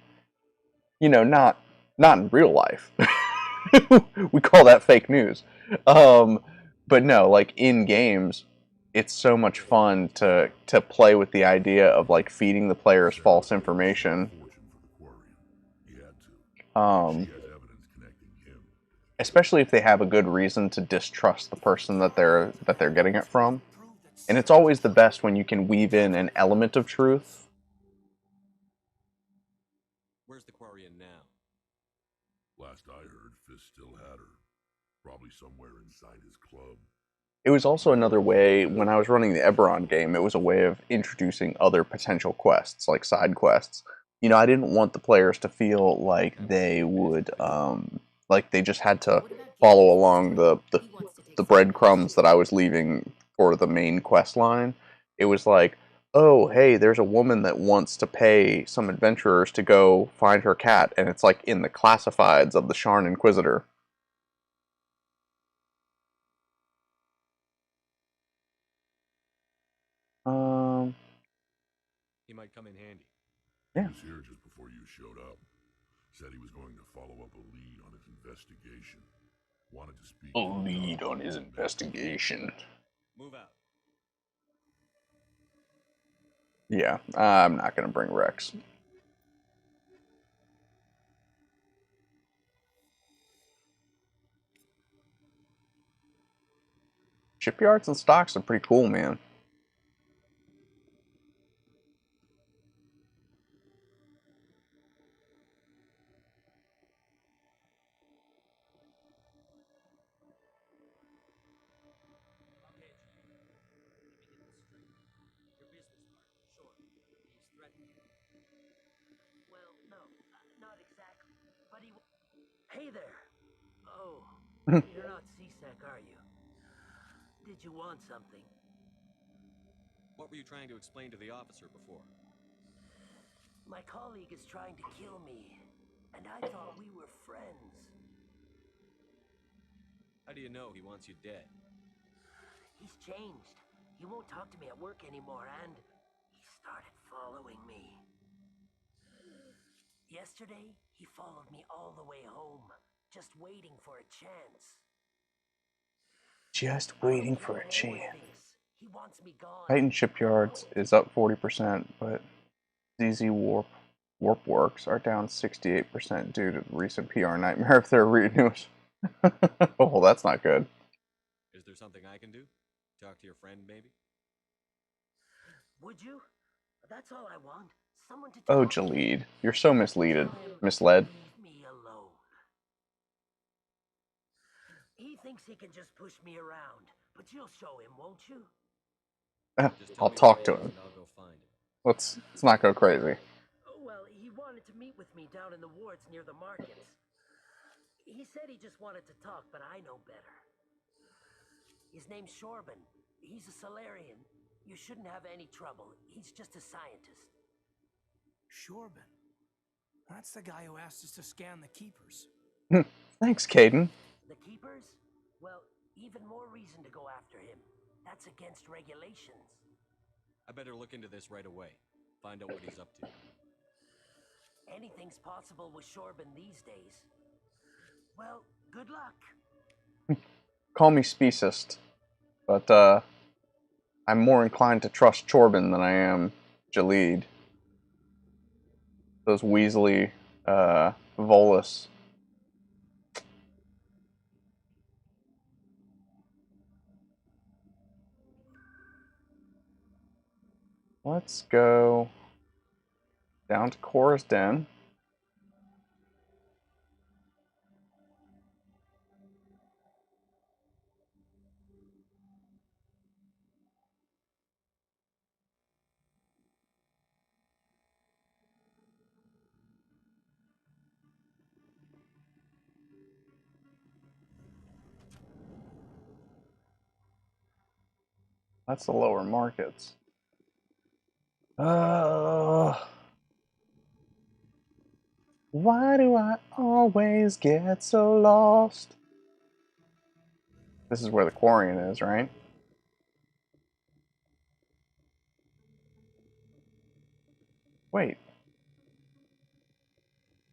S1: know, not in real life. We call that fake news. But no, like in games, it's so much fun to play with the idea of like feeding the players false information. Especially if they have a good reason to distrust the person that they're getting it from. And it's always the best when you can weave in an element of truth.
S9: Where's the Quarian now?
S6: Last I heard, Fist still had her. Probably somewhere inside his club.
S1: It was also another way, when I was running the Eberron game, it was a way of introducing other potential quests, like side quests. You know, I didn't want the players to feel like they would, like they just had to follow along the breadcrumbs that I was leaving for the main quest line. It was like, oh, hey, there's a woman that wants to pay some adventurers to go find her cat, and it's like in the classifieds of the Sharn Inquisitor.
S9: He might come in handy.
S1: Yeah.
S6: He was here just before you showed up. Said he was going to follow up a lead on his investigation. Wanted to speak.
S1: A lead on his investigation.
S9: Move out.
S1: Yeah, I'm not going to bring Rex. Shipyards and stocks are pretty cool, man.
S12: Well, no.
S17: Hey there. Oh, you're not CSEC, are you? Did you want something?
S9: What were you trying to explain to the officer before?
S17: My colleague is trying to kill me, and I thought we were friends.
S9: How do you know he wants you dead?
S17: He's changed. He won't talk to me at work anymore, and he started following me. Yesterday, he followed me all the way home, just waiting for a chance.
S1: Just waiting for a chance.
S17: He wants me gone.
S1: Titan Shipyards is up 40%, but ZZ Warp Works are down 68% due to the recent PR nightmare of their renews. Oh, well, that's not good.
S9: Is there something I can do? Talk to your friend, maybe?
S17: Would you? That's all I want. Someone to
S1: Oh,
S17: talk to.
S1: Jalid, you're so misled.
S17: Leave me alone. He thinks he can just push me around, but you'll show him, won't you?
S1: I'll talk to him.
S9: I'll go find him.
S1: Let's not go crazy.
S17: Well, he wanted to meet with me down in the wards near the markets. He said he just wanted to talk, but I know better. His name's Shorban. He's a Solarian. You shouldn't have any trouble. He's just a scientist.
S10: Shorban. That's the guy who asked us to scan the keepers.
S1: Thanks, Caden.
S17: The keepers? Well, even more reason to go after him. That's against regulations.
S9: I better look into this right away. Find out what he's up to.
S17: Anything's possible with Shorban these days. Well, good luck.
S1: Call me speciest, but I'm more inclined to trust Chorban than I am Jalid. Those Weasley, Volus. Let's go down to Cora's Den. That's the lower markets. Why do I always get so lost? This is where the Quarian is, right? Wait.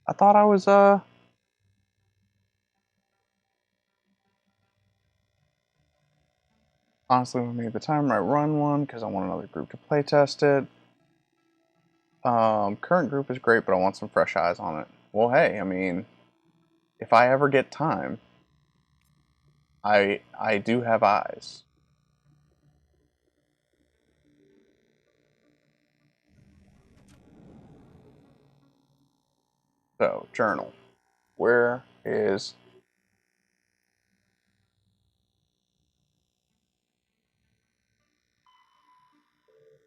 S1: I thought I was, honestly, we made the time I run one because I want another group to playtest it. Current group is great, but I want some fresh eyes on it. Well, hey, I mean, if I ever get time, I do have eyes. So, journal. Where is...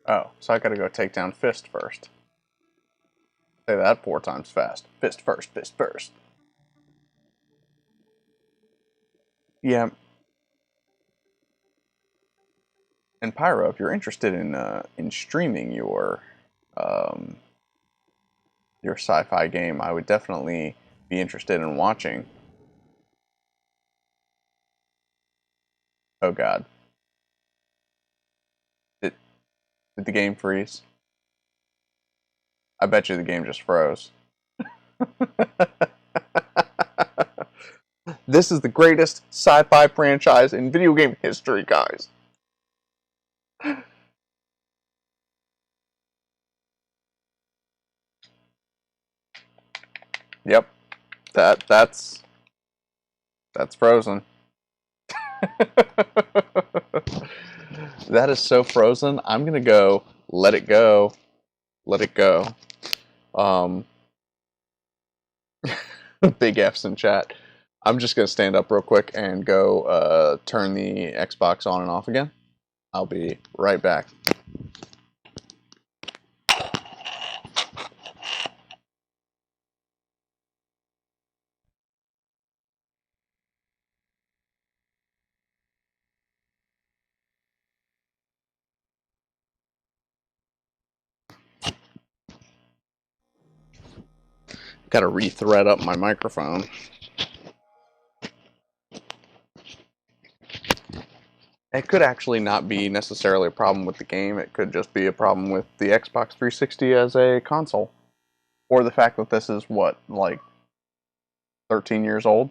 S1: Oh, so I gotta go take down Fist first. Say that 4 times fast. Fist first, Fist first. Yeah. And Pyro, if you're interested in streaming your sci-fi game, I would definitely be interested in watching. Oh God. Did the game freeze? I bet you the game just froze. This is the greatest sci-fi franchise in video game history, guys. Yep. That's frozen. That is so frozen. I'm gonna go let it go. Let it go. Big F's in chat. I'm just gonna stand up real quick and go turn the Xbox on and off again. I'll be right back. Gotta re-thread up my microphone. It could actually not be necessarily a problem with the game. It could just be a problem with the Xbox 360 as a console. Or the fact that this is, what, like 13 years old?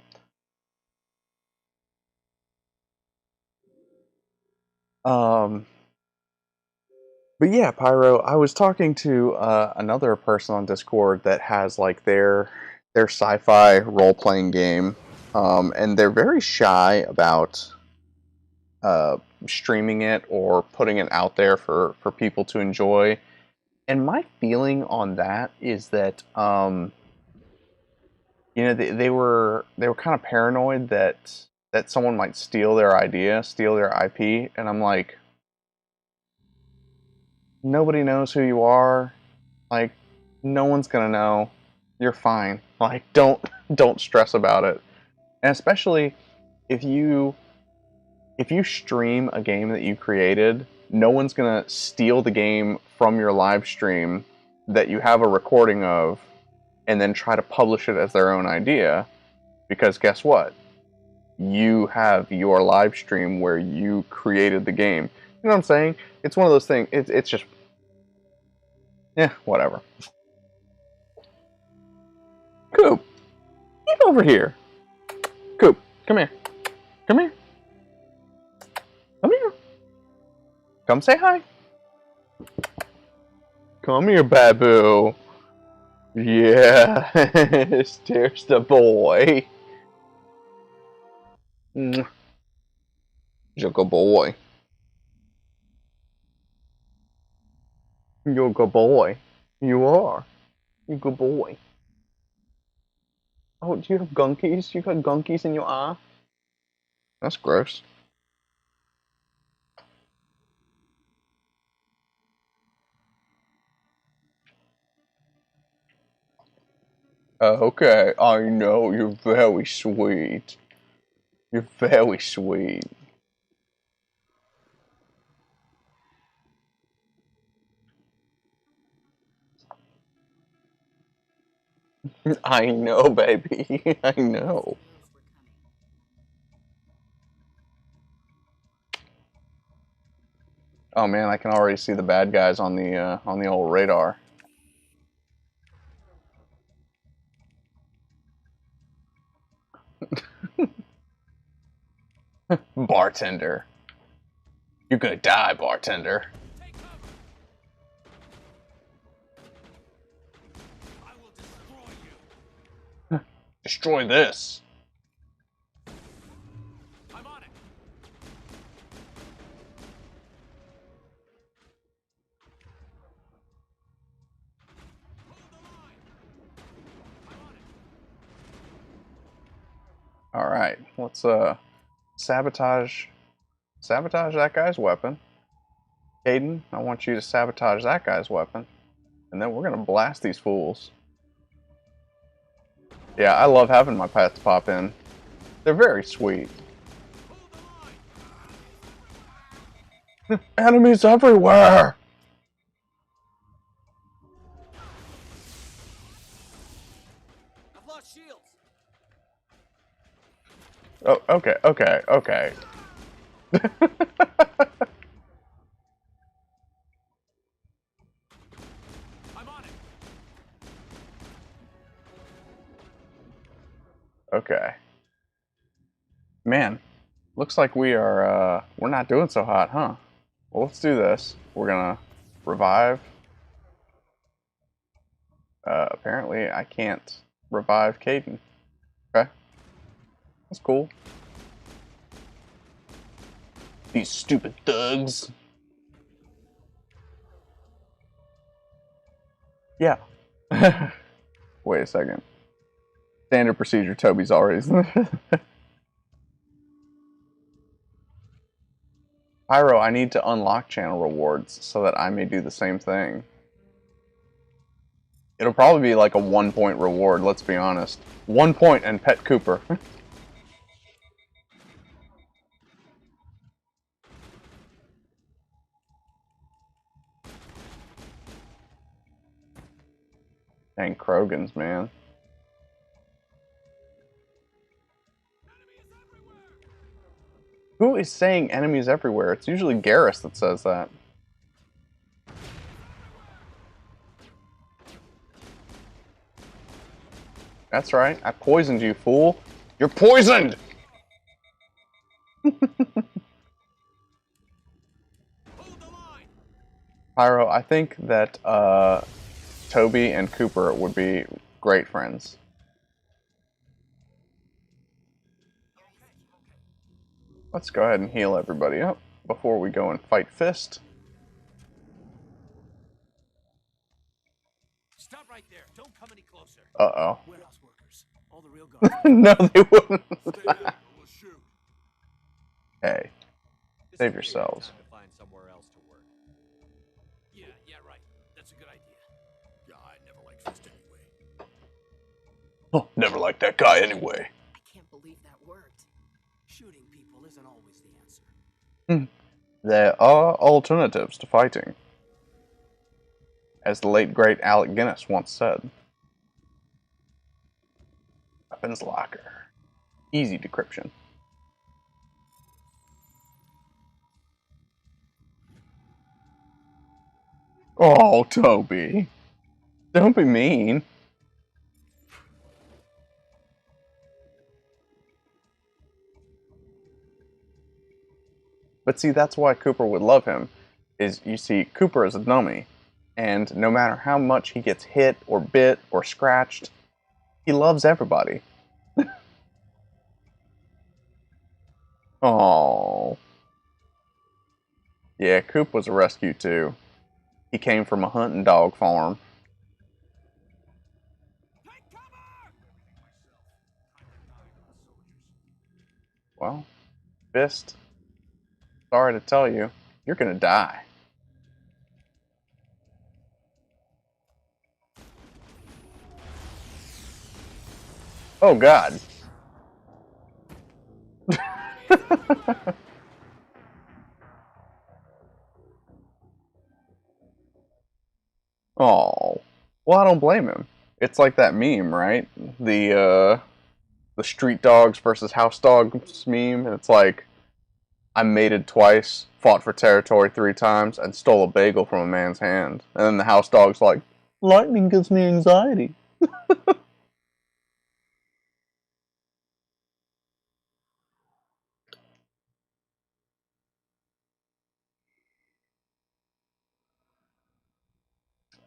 S1: But yeah, Pyro, I was talking to another person on Discord that has like their sci-fi role-playing game, and they're very shy about streaming it or putting it out there for people to enjoy. And my feeling on that is that you know, they were kind of paranoid that someone might steal their idea, steal their IP, and I'm like, nobody knows who you are. Like, no one's gonna know. You're fine. Like, don't stress about it. And especially if you stream a game that you created, no one's gonna steal the game from your live stream that you have a recording of and then try to publish it as their own idea. Because guess what? You have your live stream where you created the game. You know what I'm saying? It's one of those things. It's just, yeah, whatever. Coop, get over here. Coop, come here. Come here. Come here. Come say hi. Come here, Babu. Yes, there's the boy. You're a good boy. You're a good boy. You are. You're a good boy. Oh, do you have gunkies? You got gunkies in your eye? That's gross. Okay, I know, you're very sweet. You're very sweet. I know, baby. I know. Oh man, I can already see the bad guys on the old radar. Bartender. You're gonna die, bartender. Destroy this.
S3: I'm on it.
S1: All right, let's sabotage that guy's weapon. Caden, I want you to sabotage that guy's weapon, and then we're gonna blast these fools. Yeah, I love having my pets pop in. They're very sweet. Enemies everywhere!
S3: I've lost shields.
S1: Oh, okay, okay, okay.
S3: I'm on it.
S1: Okay. Man, looks like we're not doing so hot, huh? Well, let's do this. We're gonna revive. Apparently I can't revive Caden. Okay. That's cool. These stupid thugs. Yeah. Wait a second. Standard procedure, Toby's already. Pyro, I need to unlock channel rewards so that I may do the same thing. It'll probably be like a 1-point reward, let's be honest. 1 point and Pet Cooper. Dang Krogans, man. Who is saying enemies everywhere? It's usually Garrus that says that. That's right. I poisoned you, fool. You're poisoned! Pyro, I think that Toby and Cooper would be great friends. Let's go ahead and heal everybody up before we go and fight Fist.
S10: Stop right there. Don't come any closer.
S1: Uh-oh.
S10: Warehouse workers. All the real guards.
S1: No, they wouldn't.
S10: Stay down or we'll shoot.
S1: Hey, save yourselves.
S9: Time to find somewhere else to work.
S10: Yeah, right. That's a good idea. Yeah, I never liked Fist anyway.
S1: Oh, never liked that guy anyway.
S2: I can't believe that worked.
S10: Shooting people isn't always the answer.
S1: There are alternatives to fighting. As the late great Alec Guinness once said. Weapons locker. Easy decryption. Oh, Toby. Don't be mean. But see, that's why Cooper would love him. Is, you see, Cooper is a dummy. And no matter how much he gets hit or bit or scratched, he loves everybody. Oh. Yeah, Coop was a rescue too. He came from a hunting dog farm. Well, Fist, sorry to tell you, you're gonna die. Oh God. Oh. Well, I don't blame him. It's like that meme, right? The street dogs versus house dogs meme. And it's like, I mated twice, fought for territory 3 times, and stole a bagel from a man's hand. And then the house dog's like, lightning gives me anxiety.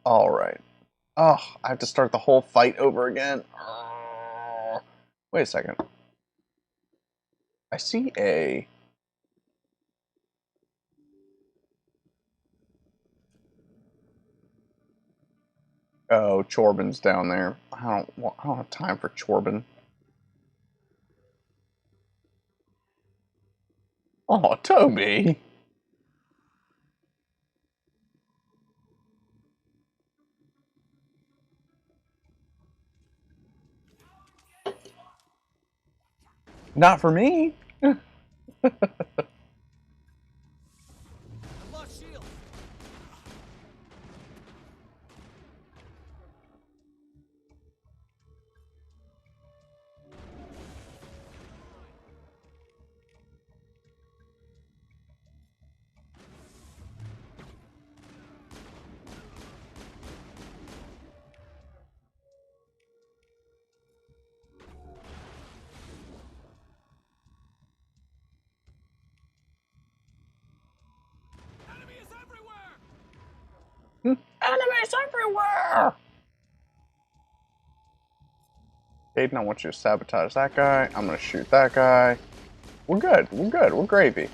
S1: Alright. Oh, I have to start the whole fight over again. Wait a second. I see a... Oh, Chorbin's down there. I don't have time for Chorbin. Oh, Toby! Not for me! Enemies everywhere! Aiden, I want you to sabotage that guy. I'm gonna shoot that guy. We're good. We're good. We're gravy.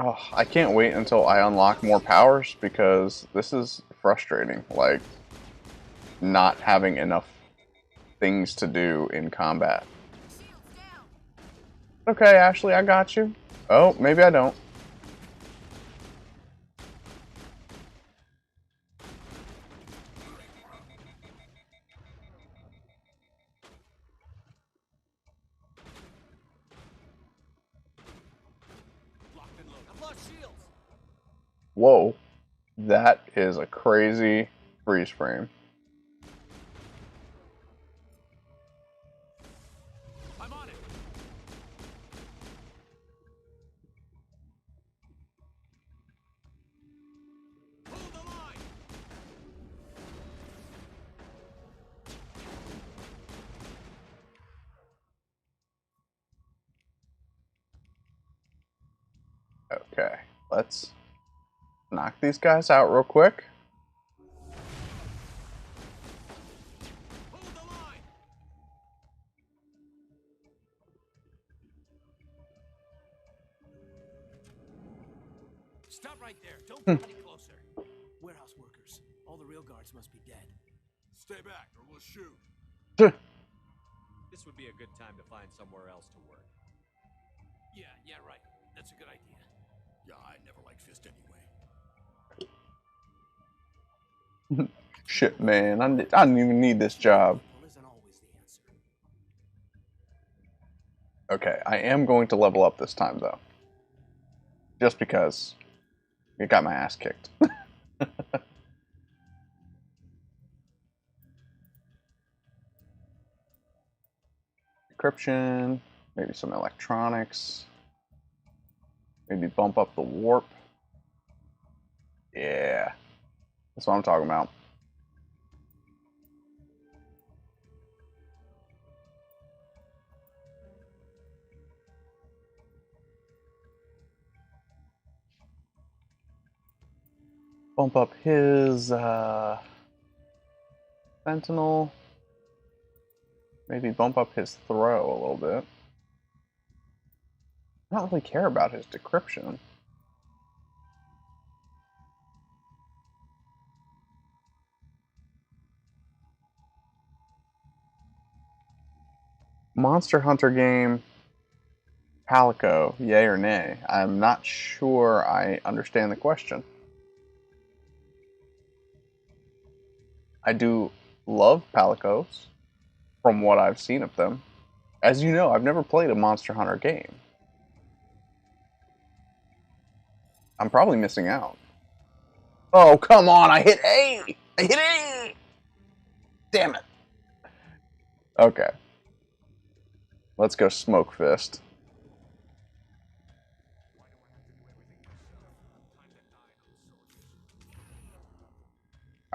S1: Oh, I can't wait until I unlock more powers because this is frustrating. Like, not having enough things to do in combat. Okay, Ashley, I got you. Oh, maybe I don't. Whoa. That is a crazy freeze frame.
S10: I'm on it. Hold the line.
S1: Okay, let's knock these guys out real quick.
S10: Stop right there. Don't come any closer. Warehouse workers. All the real guards must be dead.
S6: Stay back or we'll shoot.
S9: This would be a good time to find somewhere else to work.
S10: Yeah, right. That's a good idea.
S6: Yeah, I never liked Fist anyway.
S1: Shit, man, I didn't even need this job. Okay, I am going to level up this time, though. Just because it got my ass kicked. Encryption, maybe some electronics. Maybe bump up the warp. Yeah, that's what I'm talking about. Bump up his Sentinel. Maybe bump up his throw a little bit. I don't really care about his decryption. Monster Hunter game, Palico, yay or nay? I'm not sure I understand the question. I do love Palicos, from what I've seen of them. As you know, I've never played a Monster Hunter game. I'm probably missing out. Oh, come on, I hit A! I hit A! Damn it. Okay. Let's go Smoke Fist.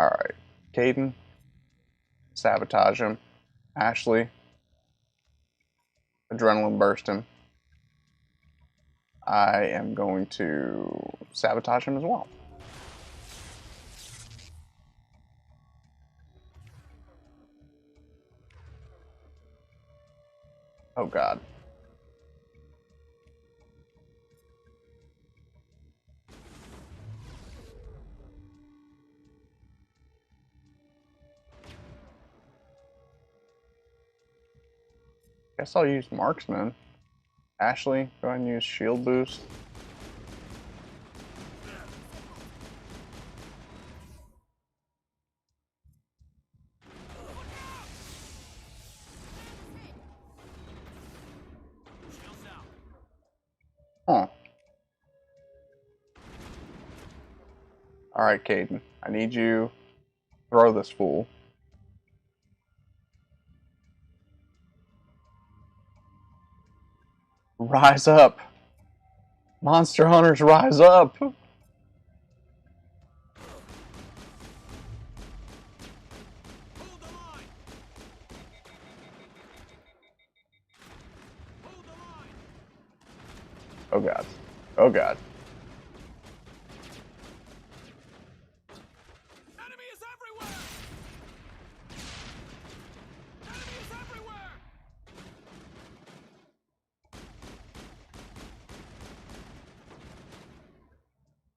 S1: Alright. Caden. Sabotage him. Ashley. Adrenaline burst him. I am going to sabotage him as well. Oh god. Guess I'll use Marksman. Ashley, go ahead and use Shield Boost. Huh. Alright, Caden. I need you to throw this fool. Rise up! Monster Hunters, rise up! Oh god. Oh god.
S10: Enemy is everywhere! Enemy is everywhere!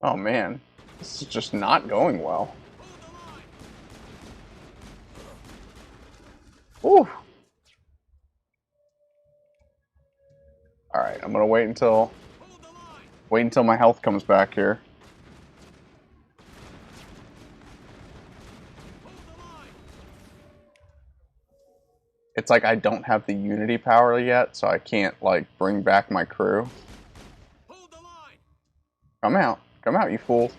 S1: Oh man. This is just not going well. Ooh. Alright, I'm gonna wait until my health comes back here. It's like I don't have the Unity power yet, so I can't like bring back my crew. Come out. Come out, you fool.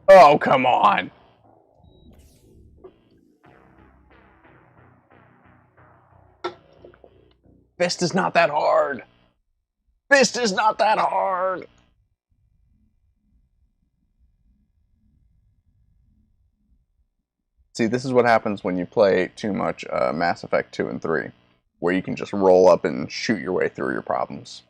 S1: Oh, come on. Fist is not that hard. Fist is not that hard. See, this is what happens when you play too much Mass Effect 2 and 3, where you can just roll up and shoot your way through your problems.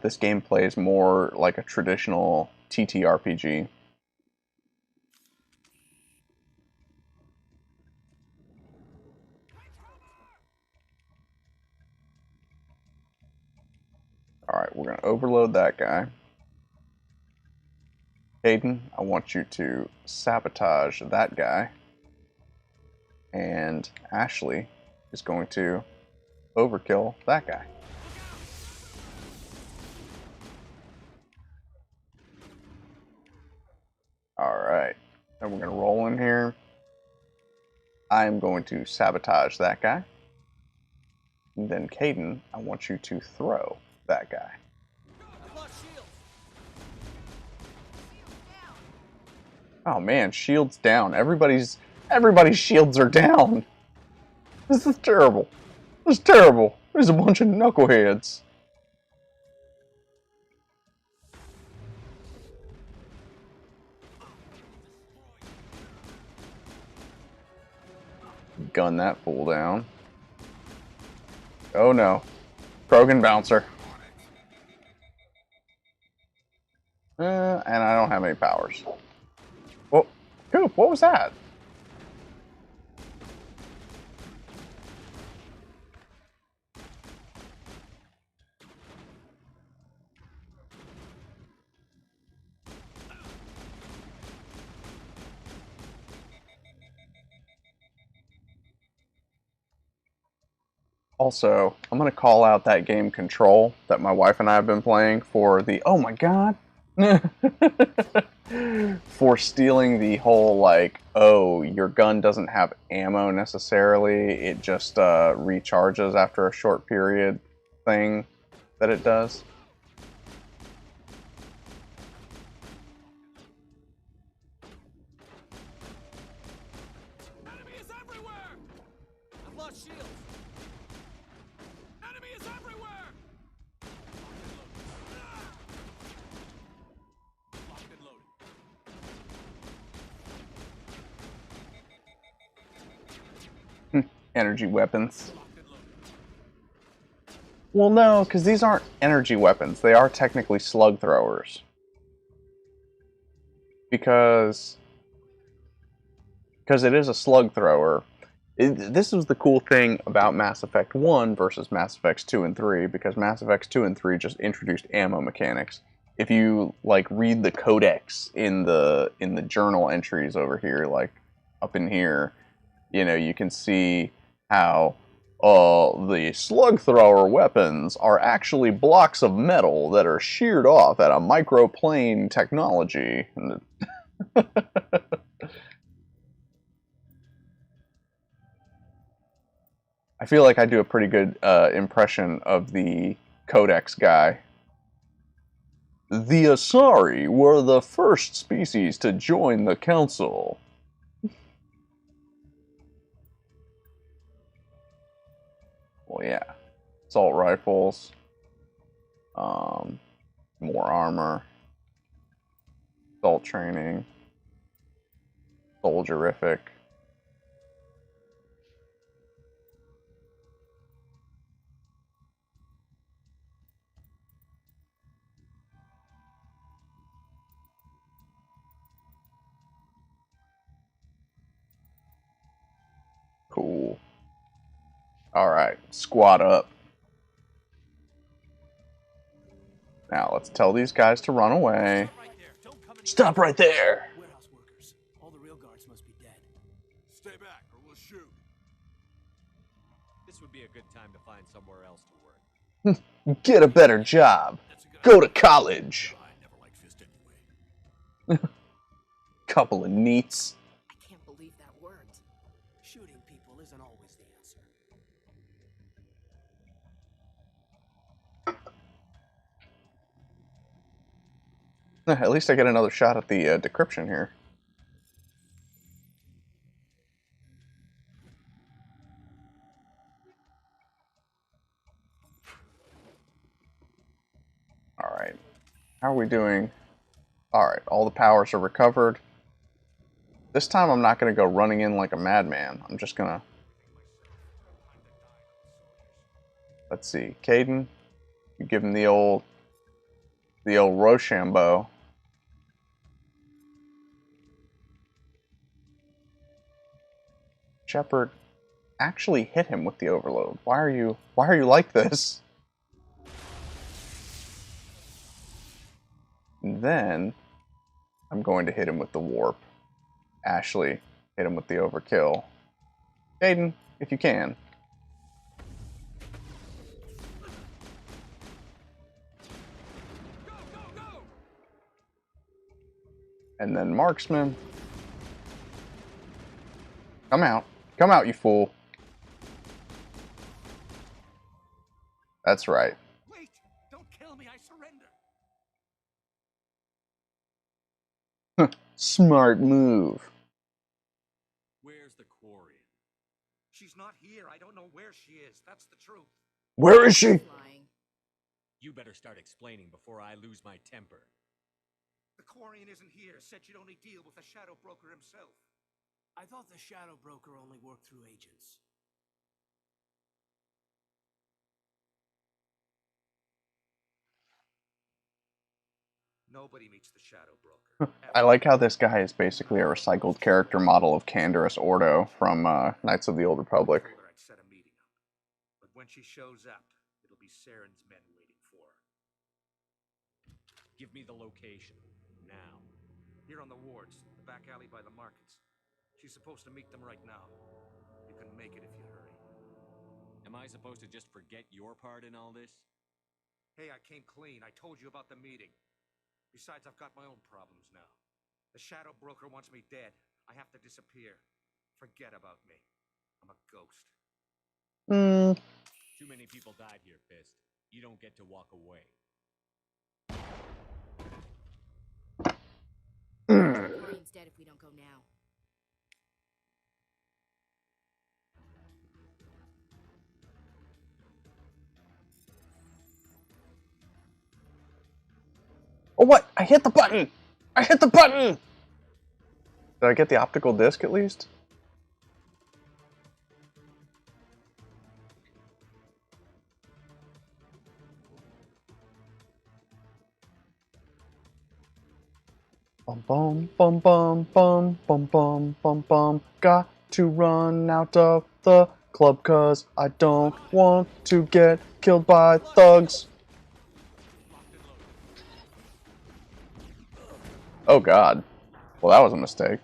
S1: This game plays more like a traditional TTRPG. Alright, we're going to overload that guy. Aiden, I want you to sabotage that guy. And Ashley is going to overkill that guy. Alright, and we're going to roll in here. I'm going to sabotage that guy. And then Caden, I want you to throw that guy. Oh man, shields down. Everybody's shields are down. This is terrible. This is terrible. There's a bunch of knuckleheads. Gun that fool down. Oh no. Krogan bouncer. And I don't have any powers. Well, Coop, what was that? Also, I'm going to call out that game Control that my wife and I have been playing for the, oh my god, for stealing the whole, like, oh, your gun doesn't have ammo necessarily, it just recharges after a short period thing that it does.
S5: Enemy is everywhere! I've lost shields. Enemy is everywhere! Locked and loaded.
S1: Energy weapons. Well, no, because these aren't energy weapons. They are technically slug throwers. Because it is a slug thrower. This was the cool thing about Mass Effect 1 versus Mass Effects 2 and 3, because Mass Effects 2 and 3 just introduced ammo mechanics. If you like read the codex in the journal entries over here, like up in here, you know, you can see how the slug thrower weapons are actually blocks of metal that are sheared off at a microplane technology. I feel like I do a pretty good impression of the Codex guy. The Asari were the first species to join the Council. Well, yeah. Assault rifles. More armor. Assault training. Soldierific. Cool. Alright, squad up. Now let's tell these guys to run away. Stop right there!
S10: Warehouse workers. All the real guards must be dead.
S5: Stay back or we'll shoot.
S9: This would be a good time to find somewhere else to work.
S1: Get a better job. Go to college.
S10: I never liked Fist anyway.
S1: Couple of neats.
S2: I can't believe
S1: At least I get another shot at the decryption here. Alright. How are we doing? Alright, all the powers are recovered. This time I'm not going to go running in like a madman. I'm just going to... Let's see. Caden, you give him the old Rochambeau. Shepard, actually hit him with the overload. Why are you like this? And then I'm going to hit him with the warp. Ashley, hit him with the overkill. Caden, if you can. And then Marksman. Come out. Come out, you fool. That's right.
S10: Wait! Don't kill me, I surrender!
S1: Smart move.
S3: Where's the Quarian?
S8: She's not here. I don't know where she is. That's the truth.
S1: Where is she?
S3: You better start explaining before I lose my temper.
S8: The Quarian isn't here. Said you'd only deal with the Shadow Broker himself.
S10: I thought the Shadow Broker only worked through agents.
S8: Nobody meets the Shadow Broker.
S1: I like how this guy is basically a recycled character model of Canderous Ordo from Knights of the Old Republic.
S8: I told her I'd set a meeting up. But when she shows up, it'll be Saren's men waiting for her.
S3: Give me the location. Now.
S8: Here on the wards, the back alley by the markets. She's supposed to meet them right now. You can make it if you hurry.
S3: Am I supposed to just forget your part in all this?
S8: Hey, I came clean. I told you about the meeting. Besides, I've got my own problems now. The Shadow Broker wants me dead. I have to disappear. Forget about me. I'm a ghost.
S3: Too many people died here, Fist. You don't get to walk away.
S2: Quarian's dead if we don't go now.
S1: Oh, what? I hit the button! I hit the button! Did I get the optical disc at least? Bum bum bum bum bum bum bum bum bum. Got to run out of the club cause I don't want to get killed by thugs. Oh god. Well, that was a mistake.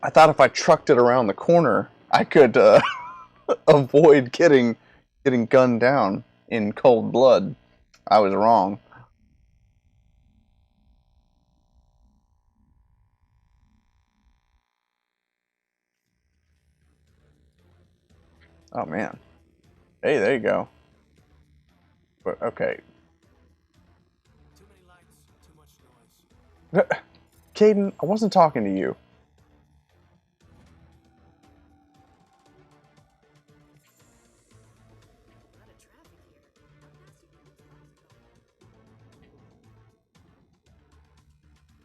S1: I thought if I trucked it around the corner, I could avoid getting gunned down in cold blood. I was wrong. Oh man. Hey, there you go. But okay.
S10: Too many lights, too much noise.
S1: Caden, I wasn't talking to you.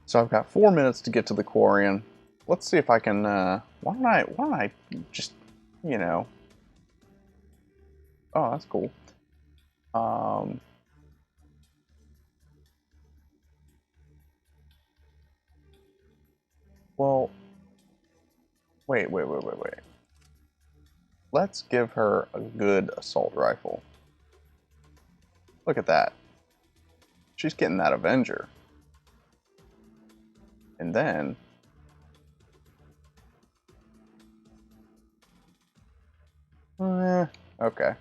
S1: So I've got 4 minutes to get to the Quarian. Let's see if I can, why don't I just, you know. Oh, that's cool. Well, wait. Let's give her a good assault rifle. Look at that. She's getting that Avenger. And then... okay.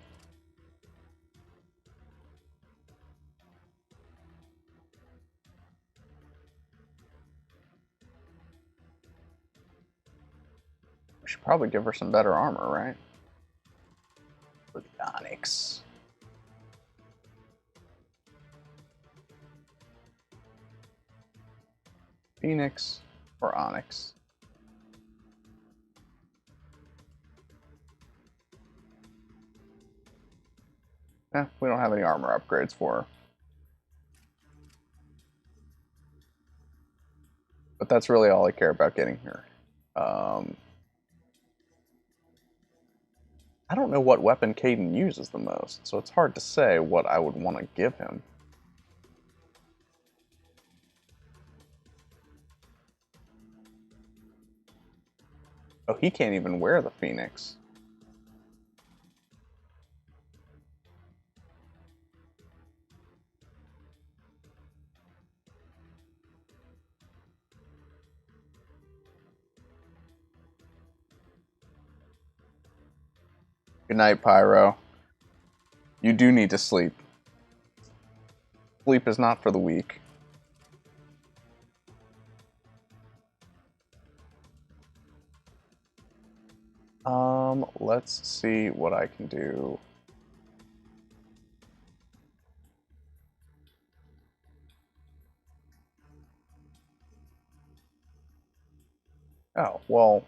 S1: We should probably give her some better armor, right? For the Onyx. Phoenix or Onyx? We don't have any armor upgrades for her. But that's really all I care about getting here. I don't know what weapon Caden uses the most, so it's hard to say what I would want to give him. Oh, he can't even wear the Phoenix. Good night, Pyro. You do need to sleep. Sleep is not for the weak. Let's see what I can do. Oh, well,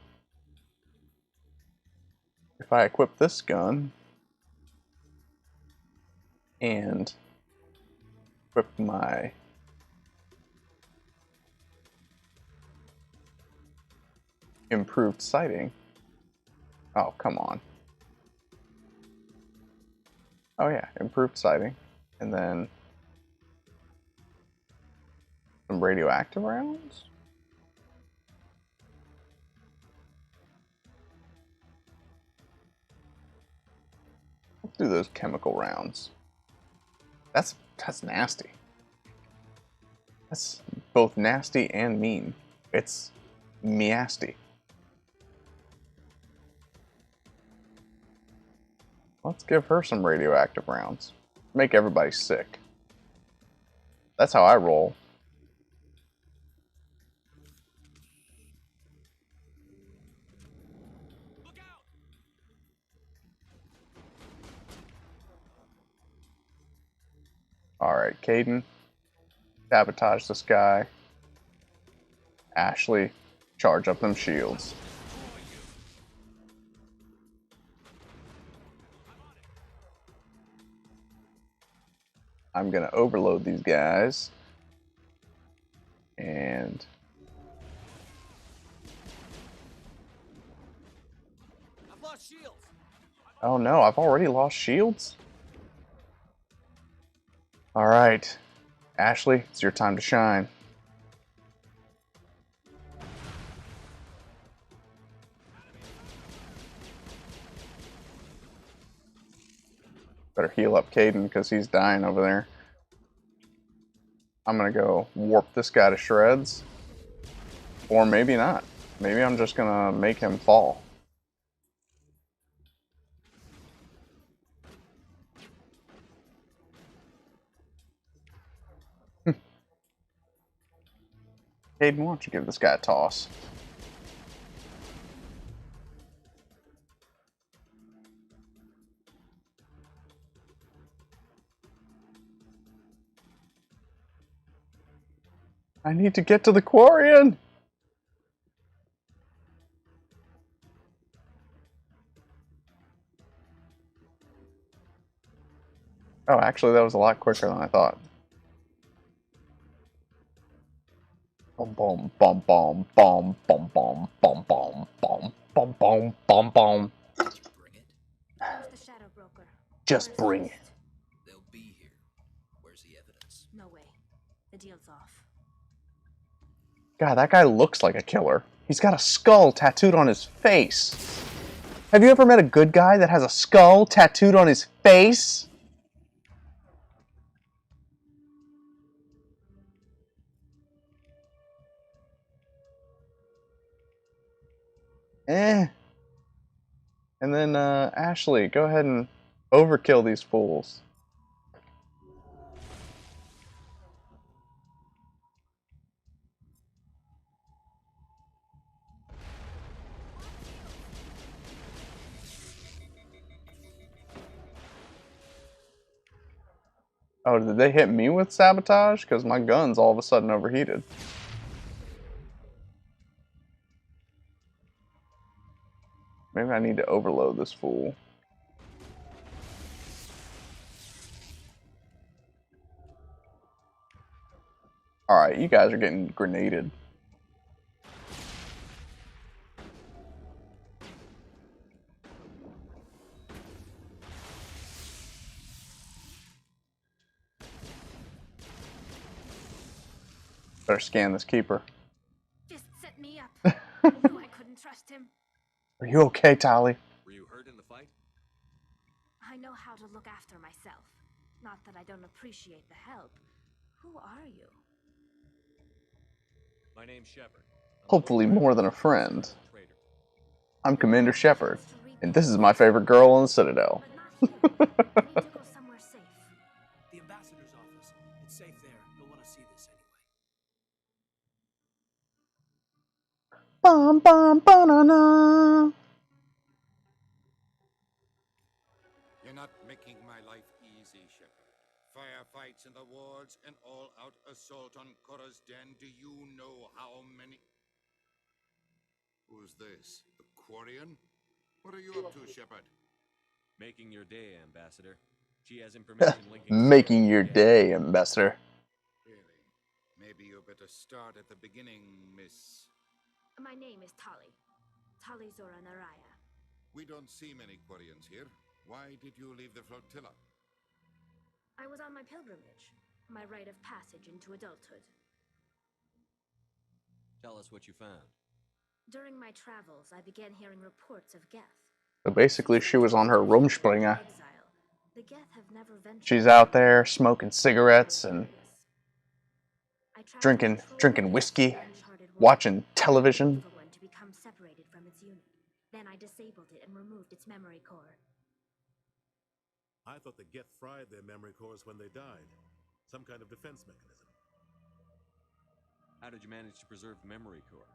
S1: if I equip this gun and equip my improved sighting. Oh, come on. Oh yeah, improved sighting. And then some radioactive rounds? Let's do those chemical rounds. That's nasty. That's both nasty and mean. It's measty. Let's give her some radioactive rounds. Make everybody sick. That's how I roll. Alright, Caden. Sabotage this guy. Ashley, charge up them shields. I'm gonna overload these guys. And
S14: I've lost shields.
S1: oh no, I've already lost shields? Alright. Ashley, it's your time to shine. Better heal up Caden because he's dying over there. I'm gonna go warp this guy to shreds. Or maybe not. Maybe I'm just gonna make him fall. Caden, why don't you give this guy a toss? I need to get to the Quarian! Oh, actually, that was a lot quicker than I thought. Boom, boom, boom, boom, boom, boom, boom, boom, boom, boom, boom, boom, boom, boom.
S2: Who's the Shadow Broker?
S1: Just bring it.
S18: They'll be here. Where's the evidence?
S2: No way. The deal's off.
S1: God, that guy looks like a killer. He's got a skull tattooed on his face. Have you ever met a good guy that has a skull tattooed on his face? Eh. And then, Ashley, go ahead and overkill these fools. Oh, did they hit me with sabotage? Because my gun's all of a sudden overheated. Maybe I need to overload this fool. Alright, you guys are getting grenaded. Better scan this keeper.
S2: Just set me up. I knew I couldn't trust him.
S1: Are you okay, Tali?
S9: Were you hurt in the fight?
S2: I know how to look after myself. Not that I don't appreciate the help. Who are you?
S9: My name's Shepard.
S1: Hopefully more than a friend. I'm Commander Shepard, and this is my favorite girl on the Citadel.
S2: I need to go somewhere safe.
S10: The ambassador's office. It's safe there. You'll want to see this anyway.
S1: Bum bum banana.
S7: You're not making my life easy, Shepard. Firefights in the wards, an all-out assault on Korra's den. Do you know how many? Who's this? The Quarian? What are you up to, Shepard?
S9: Making your day, Ambassador. She has information linking
S1: Making your day, Ambassador.
S7: Really? Maybe you better start at the beginning, Miss...
S2: My name is Tali. Tali Zora Naraya.
S7: We don't see many Quarians here. Why did you leave the flotilla?
S2: I was on my pilgrimage. My rite of passage into adulthood.
S9: Tell us what you found.
S2: During my travels, I began hearing reports of Geth.
S1: So basically, she was on her Rumspringa.
S2: The Geth have never ventured.
S1: She's out there smoking cigarettes and drinking whiskey, watching television.
S2: To become separated from its unit. Then I disabled it and removed its memory core.
S11: I thought the Geth fried their memory cores when they died. Some kind of defense mechanism.
S9: How did you manage to preserve the memory core?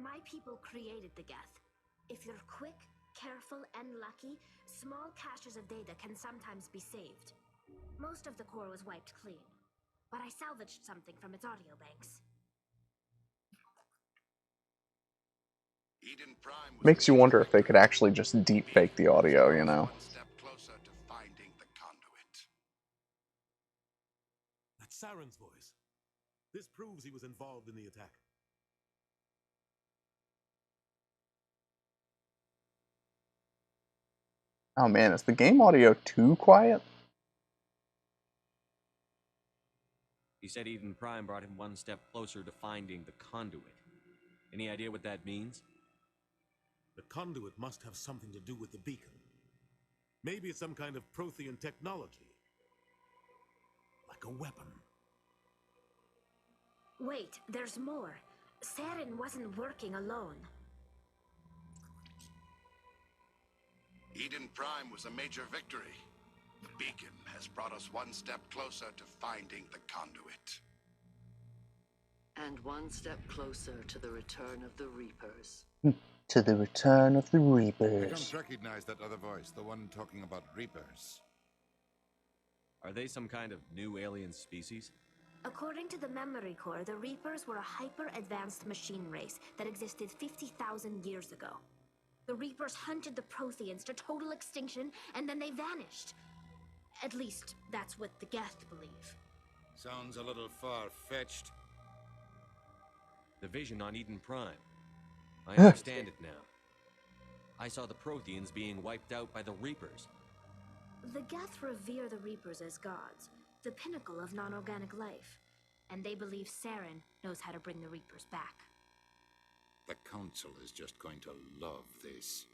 S2: My people created the Geth. If you're quick, careful, and lucky, small caches of data can sometimes be saved. Most of the core was wiped clean, but I salvaged something from its audio banks.
S8: Eden Prime
S1: Makes you wonder if they could actually just deep fake the audio, you know?
S8: one step closer to finding the conduit.
S11: That's Saren's voice. This proves he was involved in the attack.
S1: Oh man, is the game audio too quiet?
S9: He said Eden Prime brought him one step closer to finding the conduit. Any idea what that means?
S11: The conduit must have something to do with the beacon. Maybe it's some kind of Prothean technology. Like a weapon.
S2: Wait, there's more. Saren wasn't working alone.
S8: Eden Prime was a major victory. The beacon has brought us one step closer to finding the conduit.
S19: And one step closer to the return of the Reapers.
S1: To the return of the
S7: I
S1: Reapers.
S7: don't recognize that other voice, the one talking about Reapers.
S9: Are they some kind of new alien species?
S2: According to the memory core, the Reapers were a hyper-advanced machine race that existed 50,000 years ago. The Reapers hunted the Protheans to total extinction, and then they vanished. At least, that's what the Geth believe.
S7: Sounds a little far-fetched.
S9: The vision on Eden Prime. I understand it now. I saw the Protheans being wiped out by the Reapers.
S2: The Geth revere the Reapers as gods, the pinnacle of non-organic life. And they believe Saren knows how to bring the Reapers back.
S7: The Council is just going to love this.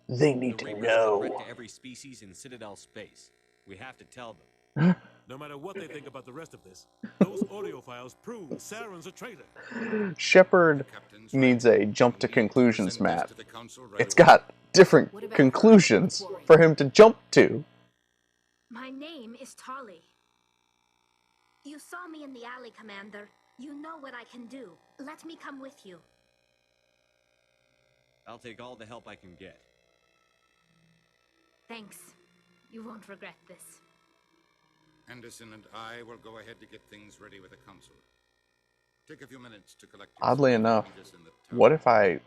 S1: They need
S9: the
S1: to
S9: Reapers are a threat
S1: know.
S9: to every species in Citadel space. We have to tell them.
S11: No matter what they think about the rest of this, those audio files prove Saren's a traitor.
S1: Shepard needs a jump to conclusions map. It's got different conclusions for him to jump to.
S2: My name is Tali. You saw me in the alley, Commander. You know what I can do. Let me come with you.
S9: I'll take all the help I can get.
S2: Thanks. You won't regret this.
S7: Anderson and I will go ahead to get things ready with the Council. Take a few minutes to collect...
S1: Oddly enough, what if I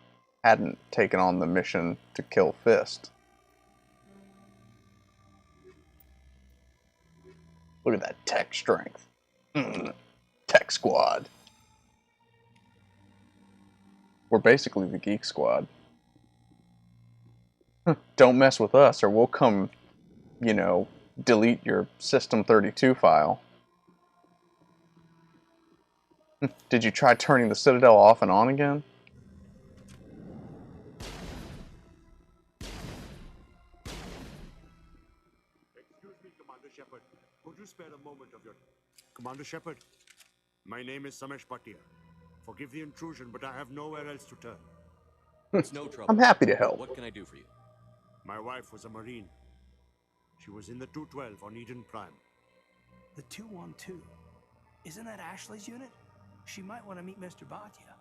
S1: hadn't taken on the mission to kill Fist. Look at that tech strength. Tech squad. We're basically the Geek Squad. Don't mess with us or we'll come, you know, delete your System 32 file. Did you try turning the Citadel off and on again?
S6: Excuse me, Commander Shepard. Could you spare a moment of your... Commander Shepard, my name is Samesh Bhatia. Forgive the intrusion, but I have nowhere else to turn.
S9: It's no trouble.
S1: I'm happy to help.
S9: What can I do for you?
S6: My wife was a Marine. She was in the 212 on Eden Prime.
S10: The 212? Isn't that Ashley's unit? She might want to meet Mr. Bhatia.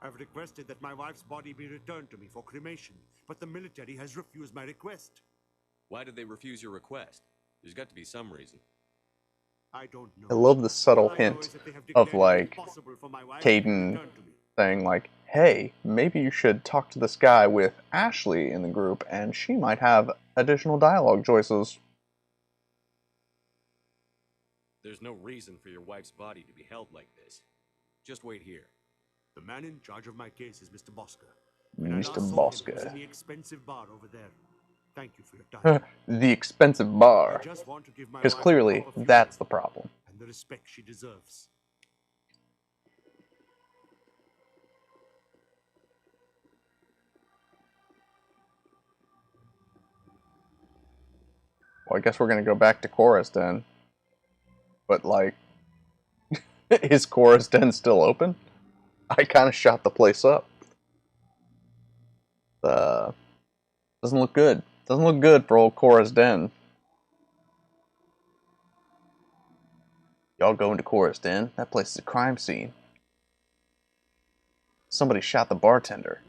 S6: I've requested that my wife's body be returned to me for cremation, but the military has refused my request.
S9: Why did they refuse your request? There's got to be some reason.
S6: I don't know.
S1: I love the subtle hint of, like, Caden saying, like, hey, maybe you should talk to this guy with Ashley in the group, and she might have additional dialogue choices.
S9: There's no reason for your wife's body to be held like this. Just wait here.
S6: The man in charge of my case is Mr. Bosker.
S1: Mr.
S6: He was in
S1: Bosker.
S6: the expensive bar over there. Thank you for your time.
S1: The expensive bar.
S6: I just want to give my
S1: Because
S6: wife
S1: clearly,
S6: all of
S1: that's the problem.
S6: and the respect she deserves.
S1: Well, I guess we're going to go back to Chorus Den. But, like, is Chorus Den still open? I kind of shot the place up. Doesn't look good. Doesn't look good for old Chorus Den. Y'all go into Chorus Den? That place is a crime scene. Somebody shot the bartender.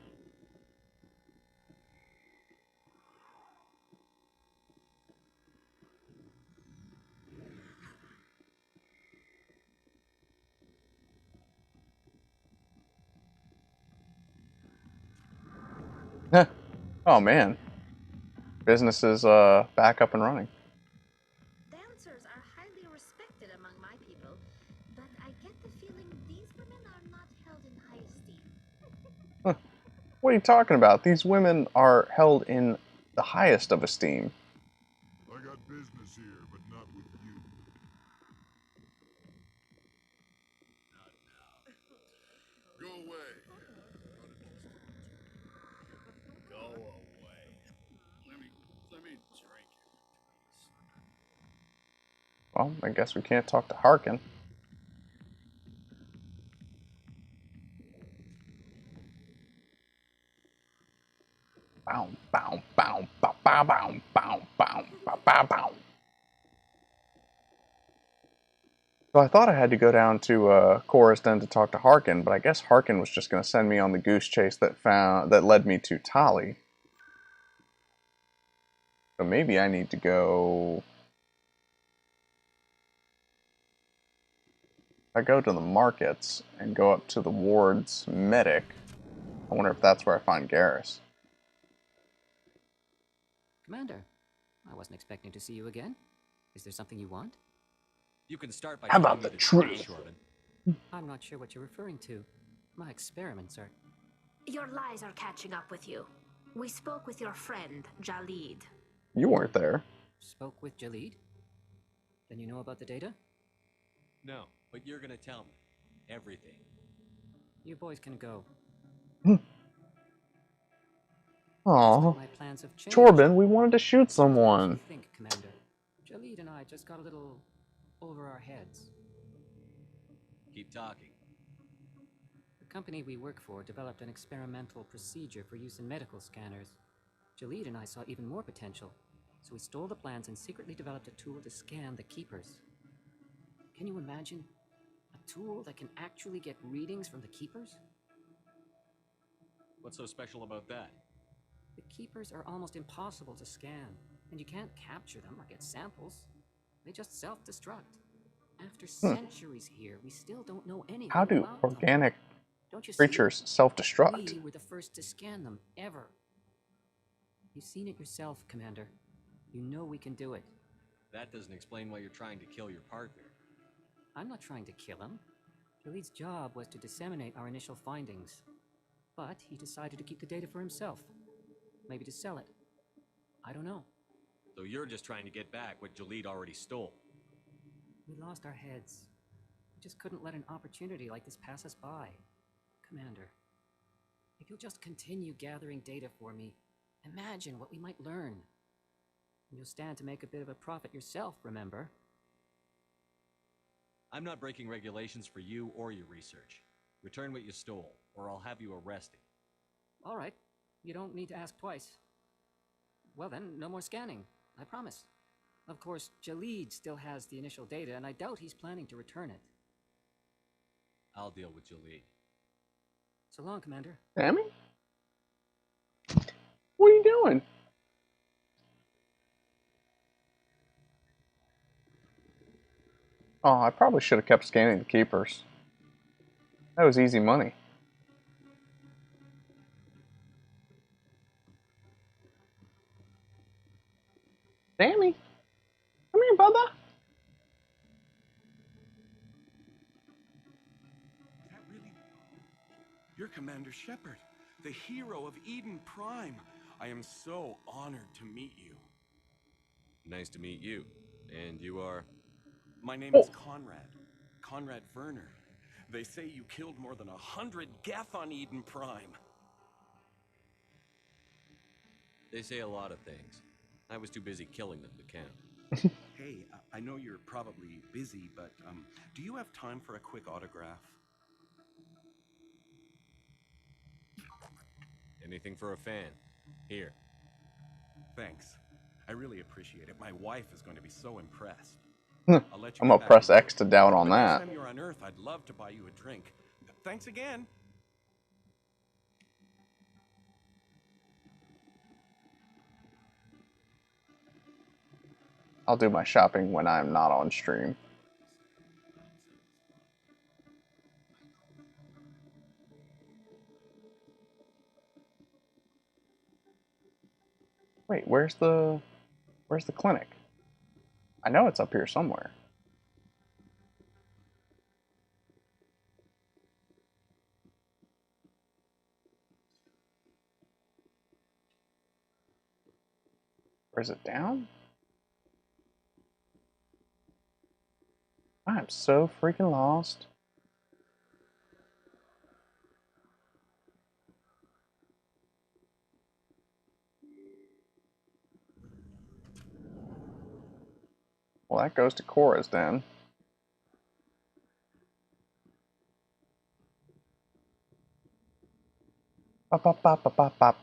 S1: Oh man. Business is back up and running.
S2: Dancers are highly respected among my people, but I get the feeling these women are not held in high esteem.
S1: What are you talking about? These women are held in the highest of esteem.
S6: I got business here, but not with you. Not now. Go away. Go away. Let me drink it.
S1: Well, I guess we can't talk to Harkin. Bow, bow, bow, bow, bow, bow, bow, bow, bow, bow, bow. So I thought I had to go down to Chorus Den to talk to Harkin, but I guess Harkin was just going to send me on the goose chase that led me to Tali. So maybe I need to go... If I go to the markets and go up to the ward's medic, I wonder if that's where I find Garrus.
S12: Commander, I wasn't expecting to see you again. Is there something you want?
S9: You can start by
S1: How
S9: telling
S1: about
S9: me
S1: the
S9: truth,
S1: truth?
S9: Corbin.
S12: I'm not sure what you're referring to. My experiments are...
S2: Your lies are catching up with you. We spoke with your friend, Jalid.
S1: You weren't there.
S12: Spoke with Jalid? Then you know about the data?
S9: No, but you're gonna tell me. Everything.
S12: You boys can go.
S1: Aww.
S12: My plans have changed.
S1: Chorbin, we wanted to shoot someone.
S12: I think, Commander. Jalid and I just got a little over our heads.
S9: Keep talking.
S12: The company we work for developed an experimental procedure for use in medical scanners. Jalid and I saw even more potential, so we stole the plans and secretly developed a tool to scan the Keepers. Can you imagine? A tool that can actually get readings from the Keepers?
S9: What's so special about that?
S12: The Keepers are almost impossible to scan, and you can't capture them or get samples. They just self-destruct. After centuries here, we still don't know anything
S1: How do
S12: about them.
S1: organic
S12: Don't you see?
S1: Creatures self-destruct.
S12: We were the first to scan them, ever. You've seen it yourself, Commander. You know we can do it.
S9: That doesn't explain why you're trying to kill your partner.
S12: I'm not trying to kill him. Khalid's job was to disseminate our initial findings. But he decided to keep the data for himself. Maybe to sell it. I don't know.
S9: So you're just trying to get back what Jalid already stole.
S12: We lost our heads. We just couldn't let an opportunity like this pass us by. Commander, if you'll just continue gathering data for me, imagine what we might learn. You'll stand to make a bit of a profit yourself, remember?
S9: I'm not breaking regulations for you or your research. Return what you stole, or I'll have you arrested.
S12: All right. You don't need to ask twice. Well then, no more scanning. I promise. Of course, Jalid still has the initial data, and I doubt he's planning to return it.
S9: I'll deal with Jalid.
S12: So long, Commander.
S1: Sammy? What are you doing? Oh, I probably should have kept scanning the keepers. That was easy money. Sammy? Come here, brother.
S5: Is that really... You're Commander Shepard, the hero of Eden Prime. I am so honored to meet you.
S9: Nice to meet you. And you are?
S5: My name is Conrad. Conrad Werner. They say you killed more than 100 Geth on Eden Prime.
S9: They say a lot of things. I was too busy killing them to count.
S5: Hey, I know you're probably busy, but do you have time for a quick autograph?
S9: Anything for a fan. Here.
S5: Thanks. I really appreciate it. My wife is going to be so impressed.
S1: I'm
S5: I'll let you
S1: gonna
S5: get back
S1: press
S5: to work.
S1: X to doubt on
S5: But next
S1: that.
S5: time you're on Earth, I'd love to buy you a drink. Thanks again.
S1: I'll do my shopping when I'm not on stream. Wait, where's the clinic? I know it's up here somewhere. Or is it down? I'm so freaking lost. Well, that goes to Cora's den. Bop, bop, bop, bop, bop, bop.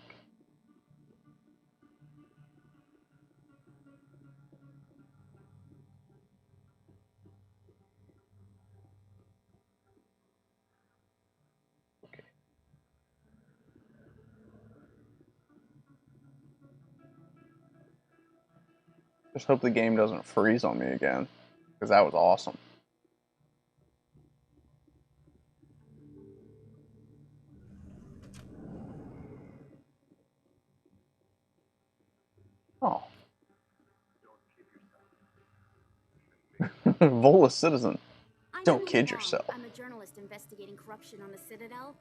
S1: Just hope the game doesn't freeze on me again, because that was awesome. Oh. Vola citizen. Don't kid yourself.
S2: I'm a journalist investigating corruption on the Citadel.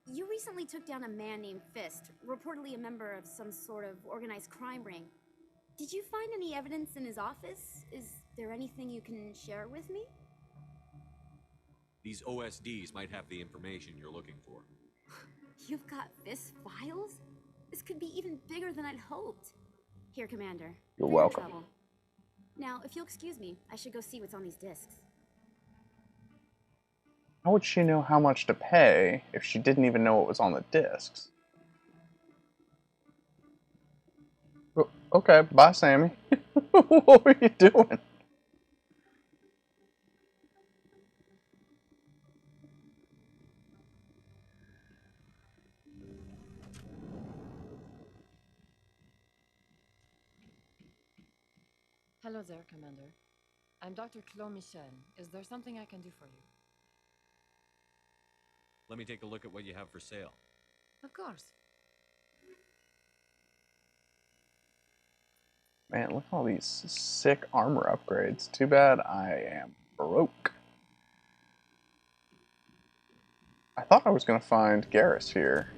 S2: You recently took down a man named Fist, reportedly a member of some sort of organized crime ring. Did you find any evidence in his office? Is there anything you can share with me?
S9: These OSDs might have the information you're looking for.
S2: You've got Fist files? This could be even bigger than I'd hoped. Here, Commander.
S1: You're
S2: for your
S1: welcome.
S2: trouble. Now, if you'll excuse me, I should go see what's on these discs.
S1: How would she know how much to pay if she didn't even know what was on the discs? Oh, okay, bye, Sammy. What were you doing?
S13: Hello there, Commander. I'm Dr. Claude Michel. Is there something I can do for you?
S9: Let me take a look at what you have for sale.
S13: Of course.
S1: Man, look at all these sick armor upgrades. Too bad I am broke. I thought I was going to find Garrus here.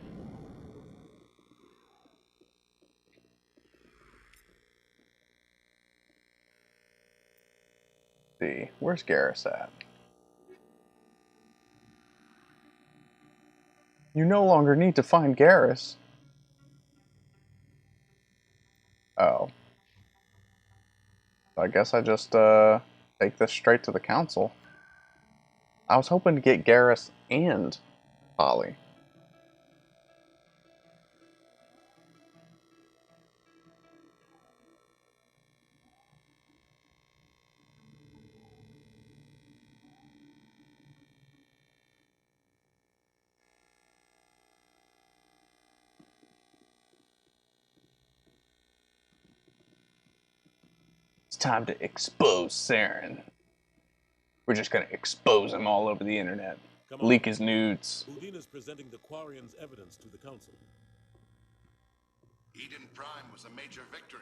S1: Let's see, where's Garrus at? You no longer need to find Garrus. Oh. I guess I just take this straight to the council. I was hoping to get Garrus and Polly. It's time to expose Saren. We're just gonna expose him all over the internet. Leak his nudes.
S11: Udina's presenting the Quarian's evidence to the council.
S7: Eden Prime was a major victory.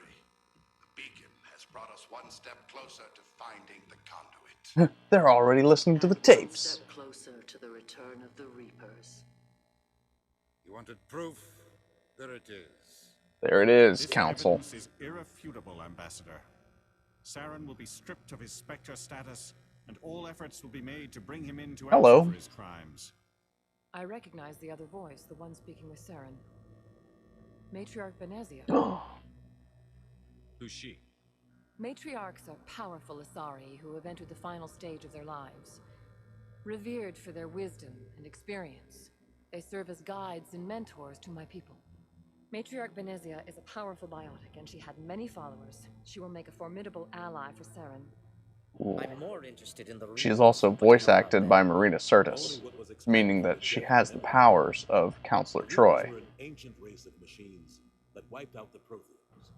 S7: The beacon has brought us one step closer to finding the conduit.
S1: They're already listening to the
S19: One
S1: tapes.
S19: step closer to the return of the Reapers.
S7: You wanted proof? There it is.
S1: There it is,
S20: This
S1: council.
S20: evidence is irrefutable, Ambassador. Saren will be stripped of his Spectre status, and all efforts will be made to bring him in to answer for his crimes.
S13: I recognize the other voice, the one speaking with Saren. Matriarch Benezia.
S9: Who's she?
S13: Matriarchs are powerful Asari who have entered the final stage of their lives. Revered for their wisdom and experience, they serve as guides and mentors to my people. Matriarch Benezia is a powerful biotic, and she had many followers. She will make a formidable ally for Saren.
S21: I'm more interested in the
S1: She is also voice acted by Marina Sirtis, meaning that she has the powers of Counselor Troy.
S11: Were an ancient race of machines that wiped out the Protheans.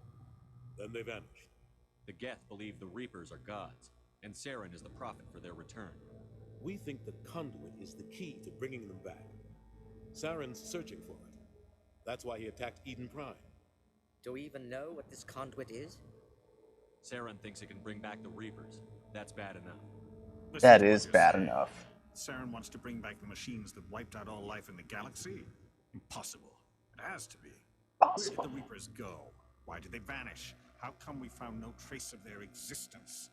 S11: Then they vanished.
S9: The Geth believe the Reapers are gods, and Saren is the prophet for their return.
S11: We think the conduit is the key to bringing them back. Saren's searching for it. That's why he attacked Eden Prime.
S21: Do we even know what this conduit is?
S9: Saren thinks it can bring back the Reapers. That's bad enough.
S1: That is bad enough.
S20: Saren wants to bring back the machines that wiped out all life in the galaxy? Impossible. It has to be. Where did the Reapers go? Why did they vanish? How come we found no trace of their existence?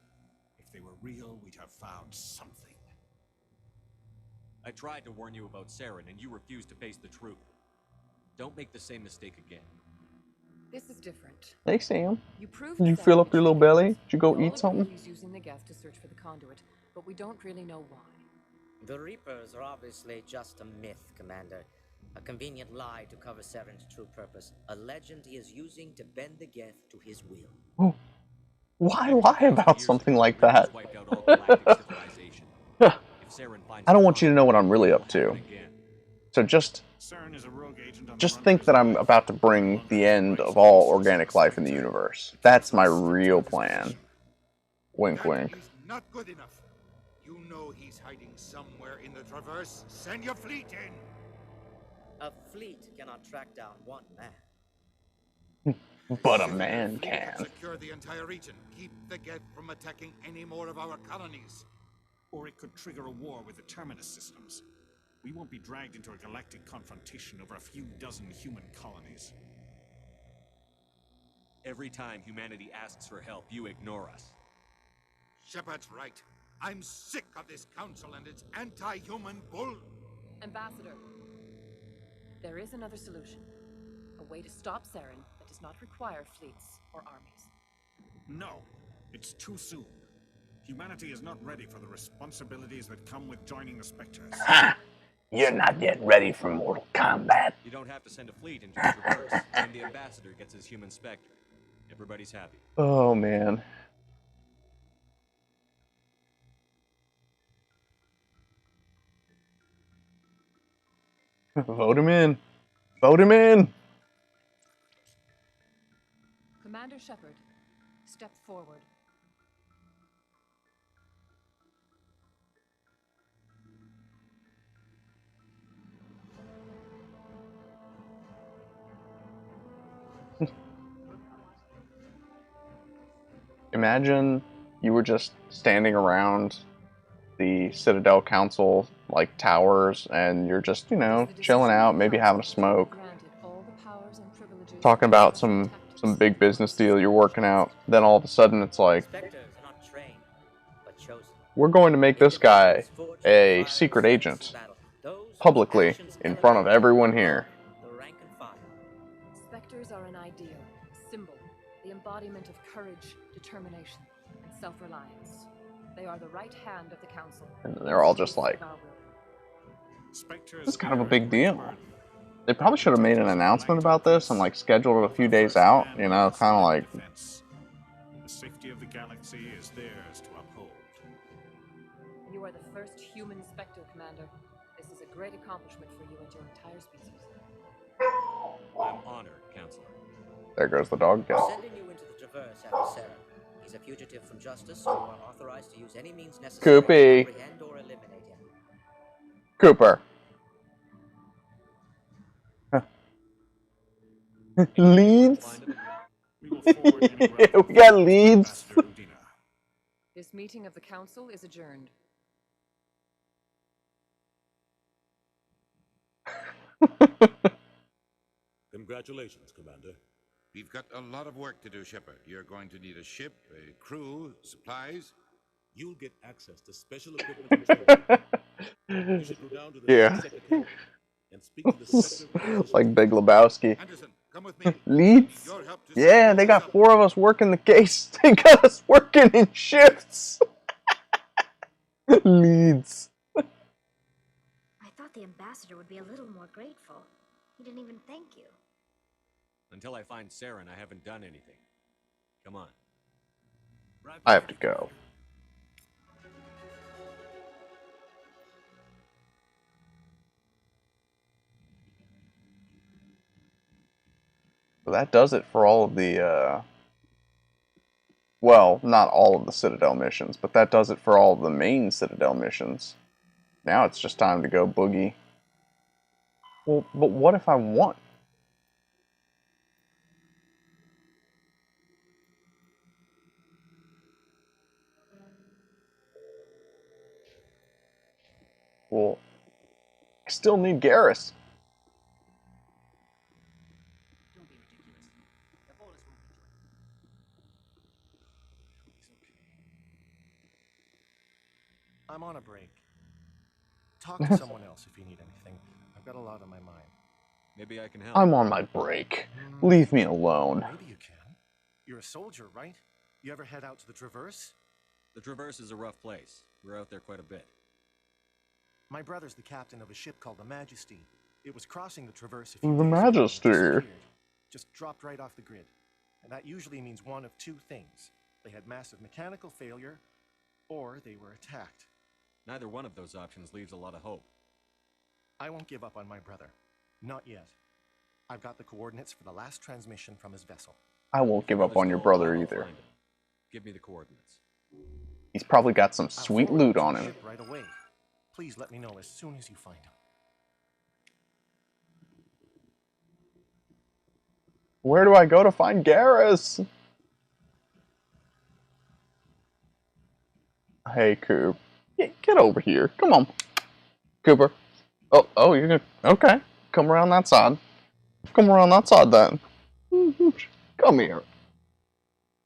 S20: If they were real, we'd have found something.
S9: I tried to warn you about Saren, and you refused to face the truth. Don't make the same mistake again.
S13: This is different.
S1: Hey, Sam.
S13: You proved
S1: Did you
S13: that
S1: fill up your little belly? Did you go
S13: we all
S1: eat something?
S13: agree he's using the Geth to search for the conduit, but we don't really know why.
S21: The Reapers are obviously just a myth, Commander. A convenient lie to cover Saren's true purpose. A legend he is using to bend the Geth to his will.
S1: Oh. Why lie about something like that? I don't want you to know what I'm really up to. So just think that I'm about to bring the end of all organic life in the universe. That's my real plan. Wink, wink.
S7: Not good enough. You know he's hiding somewhere in the Traverse. Send your fleet in.
S21: A fleet cannot track down one man.
S1: But a man can.
S7: Secure the entire region. Keep the Geth from attacking any more of our colonies.
S20: Or it could trigger a war with the Terminus systems. We won't be dragged into a galactic confrontation over a few dozen human colonies.
S9: Every time humanity asks for help, you ignore us.
S7: Shepard's right. I'm sick of this council and its anti-human bull.
S13: Ambassador, there is another solution. A way to stop Saren that does not require fleets or armies.
S20: No, it's too soon. Humanity is not ready for the responsibilities that come with joining the Spectres.
S1: Ha! You're not yet ready for Mortal Kombat.
S9: You don't have to send a fleet into the Traverse, and the Ambassador gets his human Spectre. Everybody's happy.
S1: Oh, man. Vote him in. Vote him in.
S13: Commander Shepard, step forward.
S1: imagine you were just standing around the Citadel Council like towers, and you're just, you know, chilling out, maybe having a smoke, talking about some big business deal you're working out. Then all of a sudden, it's like,
S21: Spectres are not trained, but chosen.
S1: we're going to make this guy a secret agent publicly in front of everyone here.
S21: The rank and file.
S13: Spectres are an ideal, a symbol, the embodiment of courage, determination, and self-reliance. They are the right hand of the council.
S1: And they're all just like,
S20: Spectres
S1: it's kind of a
S20: bear
S1: big
S20: great
S1: deal.
S20: burden.
S1: They probably should have made an announcement about this and like scheduled it a few days out, you know, kind of like,
S20: The safety of the galaxy is theirs to uphold.
S13: You are the first human Spectre, Commander. This is a great accomplishment for you and your entire species.
S9: I'm honored, Counselor.
S1: there goes the dog
S21: We're
S1: again.
S21: sending you into the Traverse after Sarah. He's a fugitive from justice, so you are authorized to use any means necessary to
S1: Koopy.
S21: apprehend or eliminate him.
S1: Cooper. Leads? Yeah, we got leads.
S13: This meeting of the council is adjourned.
S11: Congratulations, Commander.
S7: We've got a lot of work to do, Shepard. You're going to need a ship, a crew, supplies.
S11: You'll get access to special equipment and training. You should go down to the
S1: Yeah.
S11: Secretary and speak to the Spectre.
S1: Like Big Lebowski.
S7: Anderson, come with me.
S1: Leads?
S7: Your help to
S1: Yeah,
S7: set
S1: they
S7: all
S1: got
S7: this up.
S1: 4 of us working the case. They got us working in shifts. Leads.
S2: I thought the ambassador would be a little more grateful. He didn't even thank you.
S9: Until I find Saren, I haven't done anything. Come on.
S1: I have to go. So that does it for all of the, well, not all of the Citadel missions, but that does it for all of the main Citadel missions. Now it's just time to go boogie. Well, but what if I want? Well, I still need Garrus.
S10: Don't be ridiculous. The Bolus won't enjoy it. I'm on a break. Talk to someone else if you need anything. I've got a lot on my mind.
S9: Maybe I can help.
S1: I'm on my break. Leave me alone.
S10: Maybe you can. You're a soldier, right? You ever head out to the Traverse?
S9: The Traverse is a rough place. We're out there quite a bit.
S10: My brother's the captain of a ship called the Majesty. It was crossing the Traverse a few
S1: The
S10: days ago and it
S1: Majesty.
S10: disappeared. Just dropped right off the grid. And that usually means one of two things. They had massive mechanical failure, or they were attacked.
S9: Neither one of those options leaves a lot of hope.
S10: I won't give up on my brother. Not yet. I've got the coordinates for the last transmission from his vessel.
S1: I won't give up on your brother either.
S9: Give me the coordinates.
S1: He's probably got some
S10: I'll
S1: sweet
S10: forward
S1: loot
S10: them to
S1: on
S10: the
S1: him.
S10: ship right away. Please let me know as soon as you find him.
S1: Where do I go to find Garrus? Hey, Coop. Get over here. Come on. Cooper. Oh, you're gonna... Okay. Come around that side. Come around that side, then. Come here.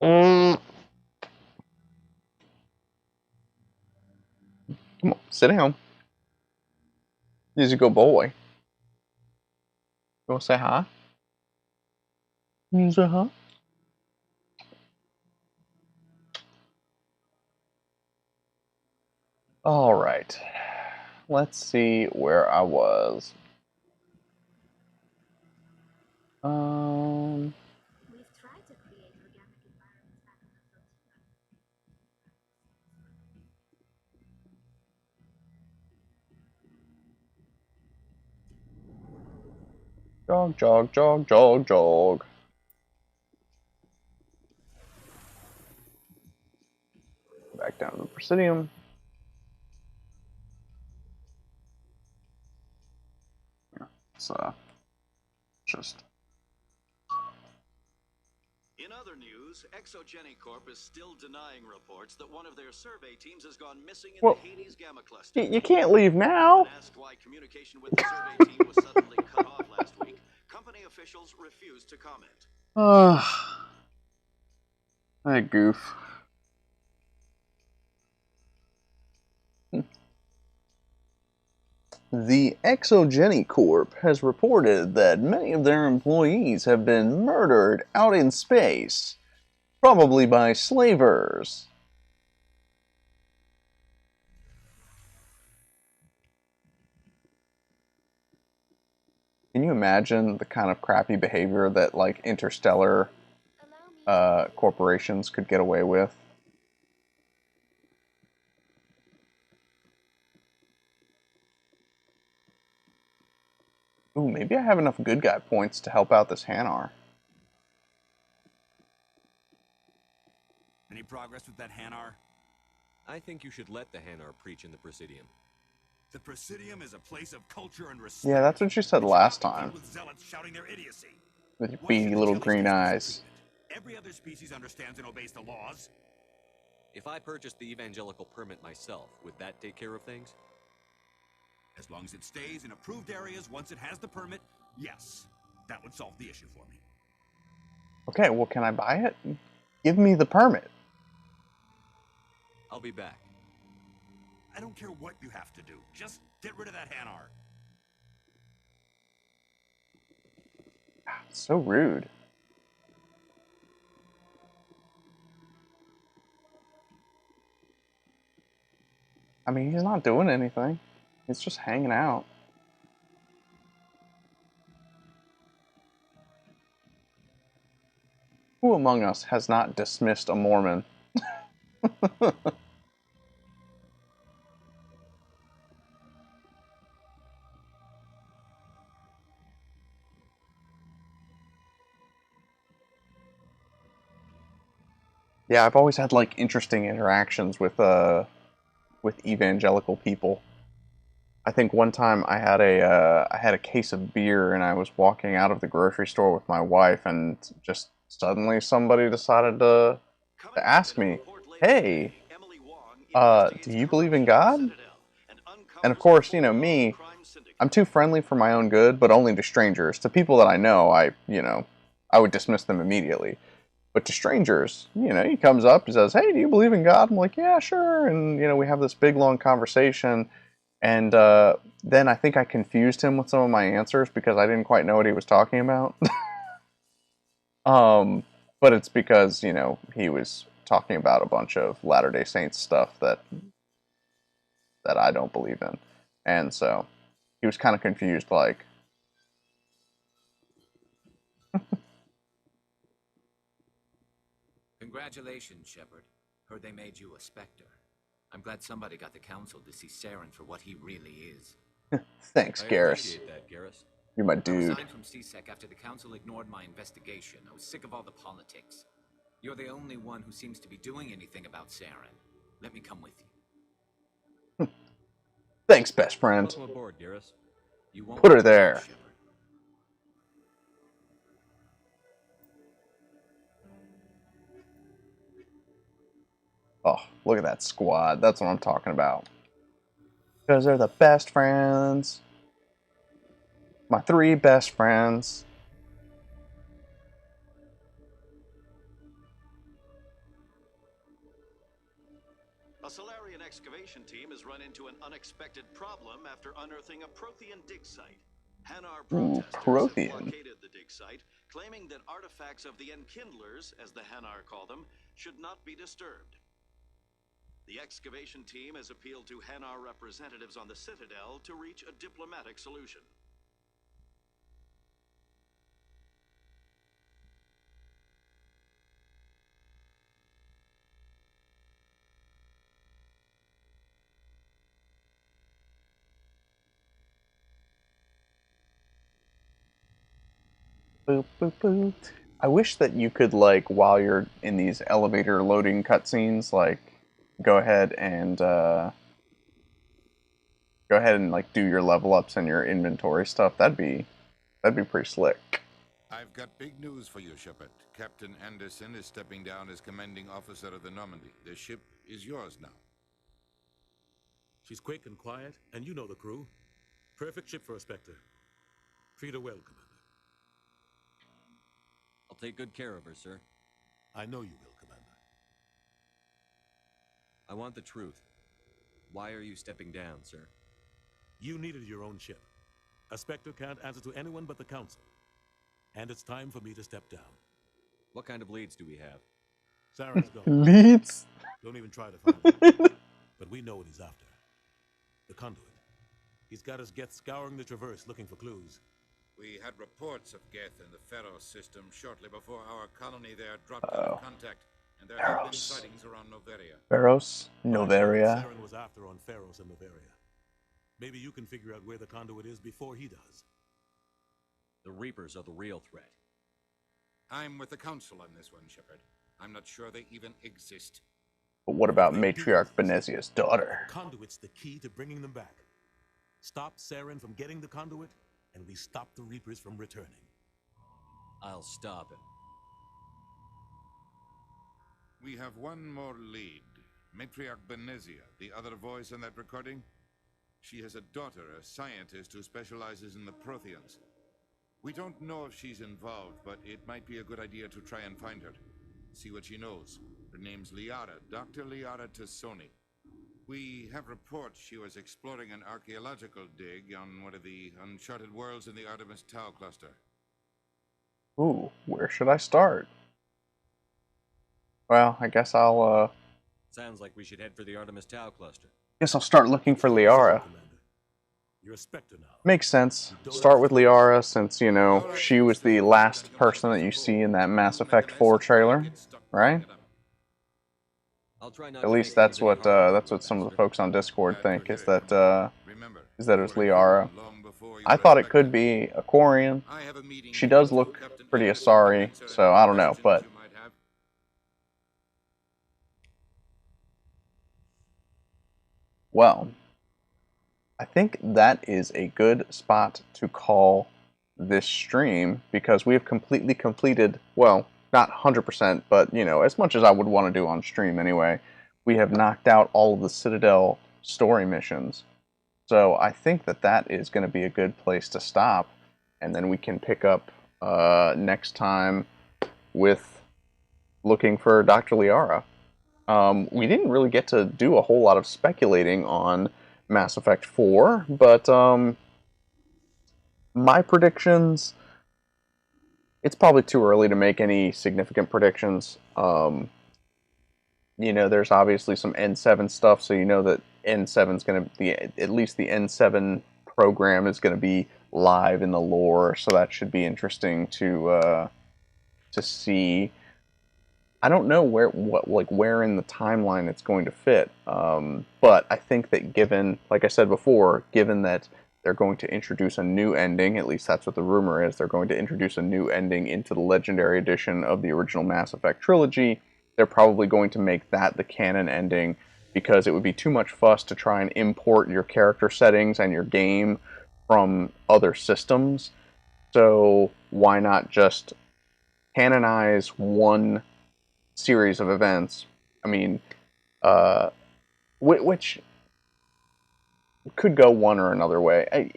S1: Come on, sit down. He's a good boy. You wanna say hi? You say hi? Alright. Let's see where I was.
S2: We've tried to create organic environments back on the
S1: Jog, jog, jog, jog, jog. Back down to the Presidium. Let's just
S15: In other news, Exogeny Corp is still denying reports that one of their survey teams has gone missing in
S1: Well,
S15: the Hades Gamma Cluster.
S1: you can't leave now.
S15: When asked why communication with the survey team was suddenly cut off last week, company officials refused to comment.
S1: That goof. The Exogeny Corp has reported that many of their employees have been murdered out in space, probably by slavers. Can you imagine the kind of crappy behavior that, like, interstellar corporations could get away with? Ooh, maybe I have enough good guy points to help out this Hanar.
S5: Any progress with that Hanar?
S9: I think you should let the Hanar preach in the Presidium.
S5: The Presidium is a place of culture and respect.
S1: Yeah, that's what you said last time.
S5: With zealots shouting their idiocy.
S1: With your beady little green eyes.
S5: Every other species understands and obeys the laws.
S9: If I purchased the evangelical permit myself, would that take care of things?
S5: As long as it stays in approved areas once it has the permit, yes. That would solve the issue for me.
S1: Okay, well, can I buy it? Give me the permit.
S9: I'll be back.
S5: I don't care what you have to do. Just get rid of that Hanar.
S1: So rude. I mean, he's not doing anything. He's just hanging out. Who among us has not dismissed a Mormon? Yeah, I've always had, like, interesting interactions with evangelical people. I think one time I had a case of beer and I was walking out of the grocery store with my wife, and just suddenly somebody decided to ask me, "Hey, do you believe in God?" And of course, you know me, I'm too friendly for my own good, but only to strangers. To people that I know, I would dismiss them immediately. But to strangers, you know, he comes up and says, "Hey, do you believe in God?" I'm like, "Yeah, sure." And, you know, we have this big, long conversation. And then I think I confused him with some of my answers because I didn't quite know what he was talking about. But it's because, you know, he was talking about a bunch of Latter-day Saints stuff that I don't believe in. And so he was kind of confused, like,
S4: Congratulations, Shepard. Heard they made you a Spectre. I'm glad somebody got the Council to see Saren for what he really is.
S1: Thanks,
S9: I
S1: Garrus.
S9: appreciate that, Garrus.
S1: You're my
S4: I
S1: dude.
S4: resigned from CSEC after the Council ignored my investigation. I was sick of all the politics. You're the only one who seems to be doing anything about Saren. Let me come with you.
S1: Thanks, best friend.
S9: Welcome aboard, Garrus.
S4: You won't
S1: Put her there.
S4: Shepard.
S1: Oh, look at that squad. That's what I'm talking about. Because they're the best friends. My 3 best friends.
S15: A Solarian excavation team has run into an unexpected problem after unearthing a Prothean dig site. Hanar protesters have
S1: Prothean.
S15: blockaded the dig site, claiming that artifacts of the Enkindlers, as the Hanar call them, should not be disturbed. The excavation team has appealed to Hanar representatives on the Citadel to reach a diplomatic solution.
S1: Boop, boop, boop. I wish that you could, like, while you're in these elevator loading cutscenes, like, go ahead and like do your level ups and your inventory stuff. That'd be pretty slick.
S7: I've got big news for you, Shepard. Captain Anderson is stepping down as commanding officer of the Normandy. The ship is yours now.
S11: She's quick and quiet, and you know the crew. Perfect ship for a Spectre. Treat her well, Commander.
S9: I'll take good care of her, sir.
S11: I know you will, Commander.
S9: I want the truth. Why are you stepping down, sir?
S11: You needed your own ship. A Spectre can't answer to anyone but the Council. And it's time for me to step down.
S9: What kind of leads do we have?
S11: Saren's gone.
S1: Leads?
S11: Don't even try to find him. But we know what he's after. The conduit. He's got his Geth scouring the Traverse looking for clues.
S7: We had reports of Geth in the Pharos system shortly before our colony there dropped out of contact, and there have been sightings around Noveria.
S1: Pharos? Noveria?
S11: Saren was after on Pharos and Noveria. Maybe you can figure out where the conduit is before he does.
S9: The Reapers are the real threat.
S7: I'm with the Council on this one, Shepard. I'm not sure they even exist.
S1: But what about Matriarch Benezia's daughter?
S11: Conduit's the key to bringing them back. Stop Saren from getting the conduit, and we stop the Reapers from returning.
S9: I'll stop him.
S7: We have one more lead. Matriarch Benezia, the other voice in that recording. She has a daughter, a scientist who specializes in the Protheans. We don't know if she's involved, but it might be a good idea to try and find her. See what she knows. Her name's Liara, Dr. Liara Tassoni. We have reports she was exploring an archaeological dig on one of the uncharted worlds in the Artemis Tau cluster.
S1: Ooh, where should I start? Well, I guess I'll,
S9: Sounds like we should head for the Artemis Tau cluster.
S1: Guess I'll start looking for Liara.
S11: You're a Spectre now.
S1: Makes sense. Start with Liara since, you know, she was the last person that you see in that Mass Effect 4 trailer, right? At least that's what some of the folks on Discord think, is that it was Liara. I thought it could be a Quarian. She does look pretty Asari, so I don't know, but well, I think that is a good spot to call this stream, because we have completely completed, well, not 100%, but, you know, as much as I would want to do on stream anyway, we have knocked out all of the Citadel story missions. So I think that that is going to be a good place to stop, and then we can pick up next time with looking for Dr. Liara. We didn't really get to do a whole lot of speculating on Mass Effect 4, but my predictions, it's probably too early to make any significant predictions. You know, there's obviously some N7 stuff, so you know that N7's going to be, at least the N7 program is going to be live in the lore, so that should be interesting to see. I don't know where in the timeline it's going to fit, but I think that given, like I said before, given that they're going to introduce a new ending, at least that's what the rumor is, they're going to introduce a new ending into the Legendary Edition of the original Mass Effect trilogy, they're probably going to make that the canon ending, because it would be too much fuss to try and import your character settings and your game from other systems. So why not just canonize one series of events? I mean, which could go one or another way.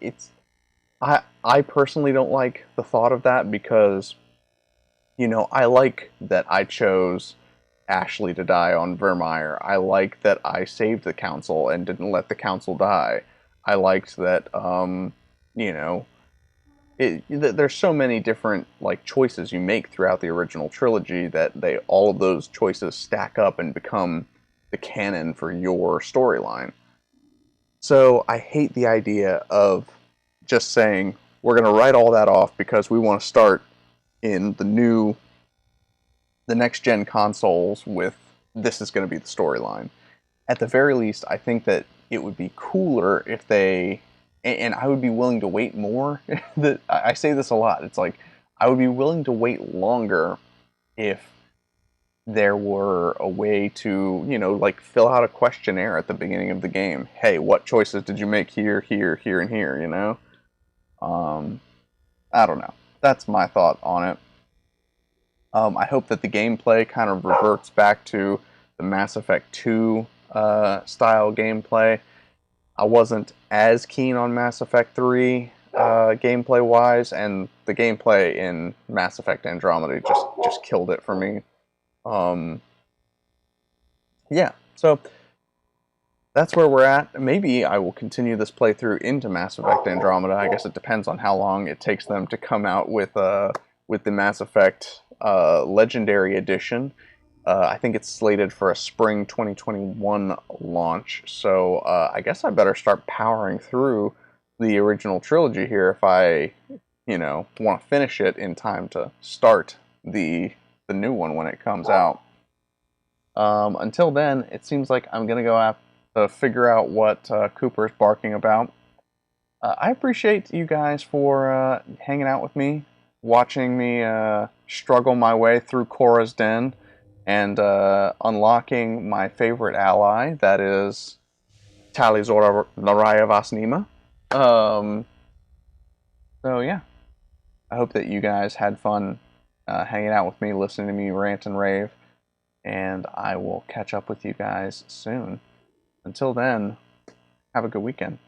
S1: I personally don't like the thought of that, because, you know, I like that I chose Ashley to die on Vermeer. I like that I saved the Council and didn't let the Council die. I liked that, you know, there's so many different choices you make throughout the original trilogy that all of those choices stack up and become the canon for your storyline. So I hate the idea of just saying we're going to write all that off because we want to start in the next gen consoles with this is going to be the storyline. At the very least, I think that it would be cooler if they, and I would be willing to wait more. I say this a lot. It's like, I would be willing to wait longer if there were a way to, you know, fill out a questionnaire at the beginning of the game. Hey, what choices did you make here, here, here, and here, you know? I don't know. that's my thought on it. I hope that the gameplay kind of reverts back to the Mass Effect 2 style gameplay. I wasn't as keen on Mass Effect 3 gameplay-wise, and the gameplay in Mass Effect Andromeda just killed it for me. Yeah, so that's where we're at. Maybe I will continue this playthrough into Mass Effect Andromeda. I guess it depends on how long it takes them to come out with the Mass Effect Legendary Edition. I think it's slated for a spring 2021 launch, so I guess I better start powering through the original trilogy here if I, want to finish it in time to start the new one when it comes out. Until then, it seems like I'm gonna go have to figure out what Cooper's barking about. I appreciate you guys for hanging out with me, watching me struggle my way through Korra's Den, and unlocking my favorite ally, that is Talizora Naraya Vasnima. So yeah, I hope that you guys had fun hanging out with me, listening to me rant and rave, and I will catch up with you guys soon. Until then, have a good weekend.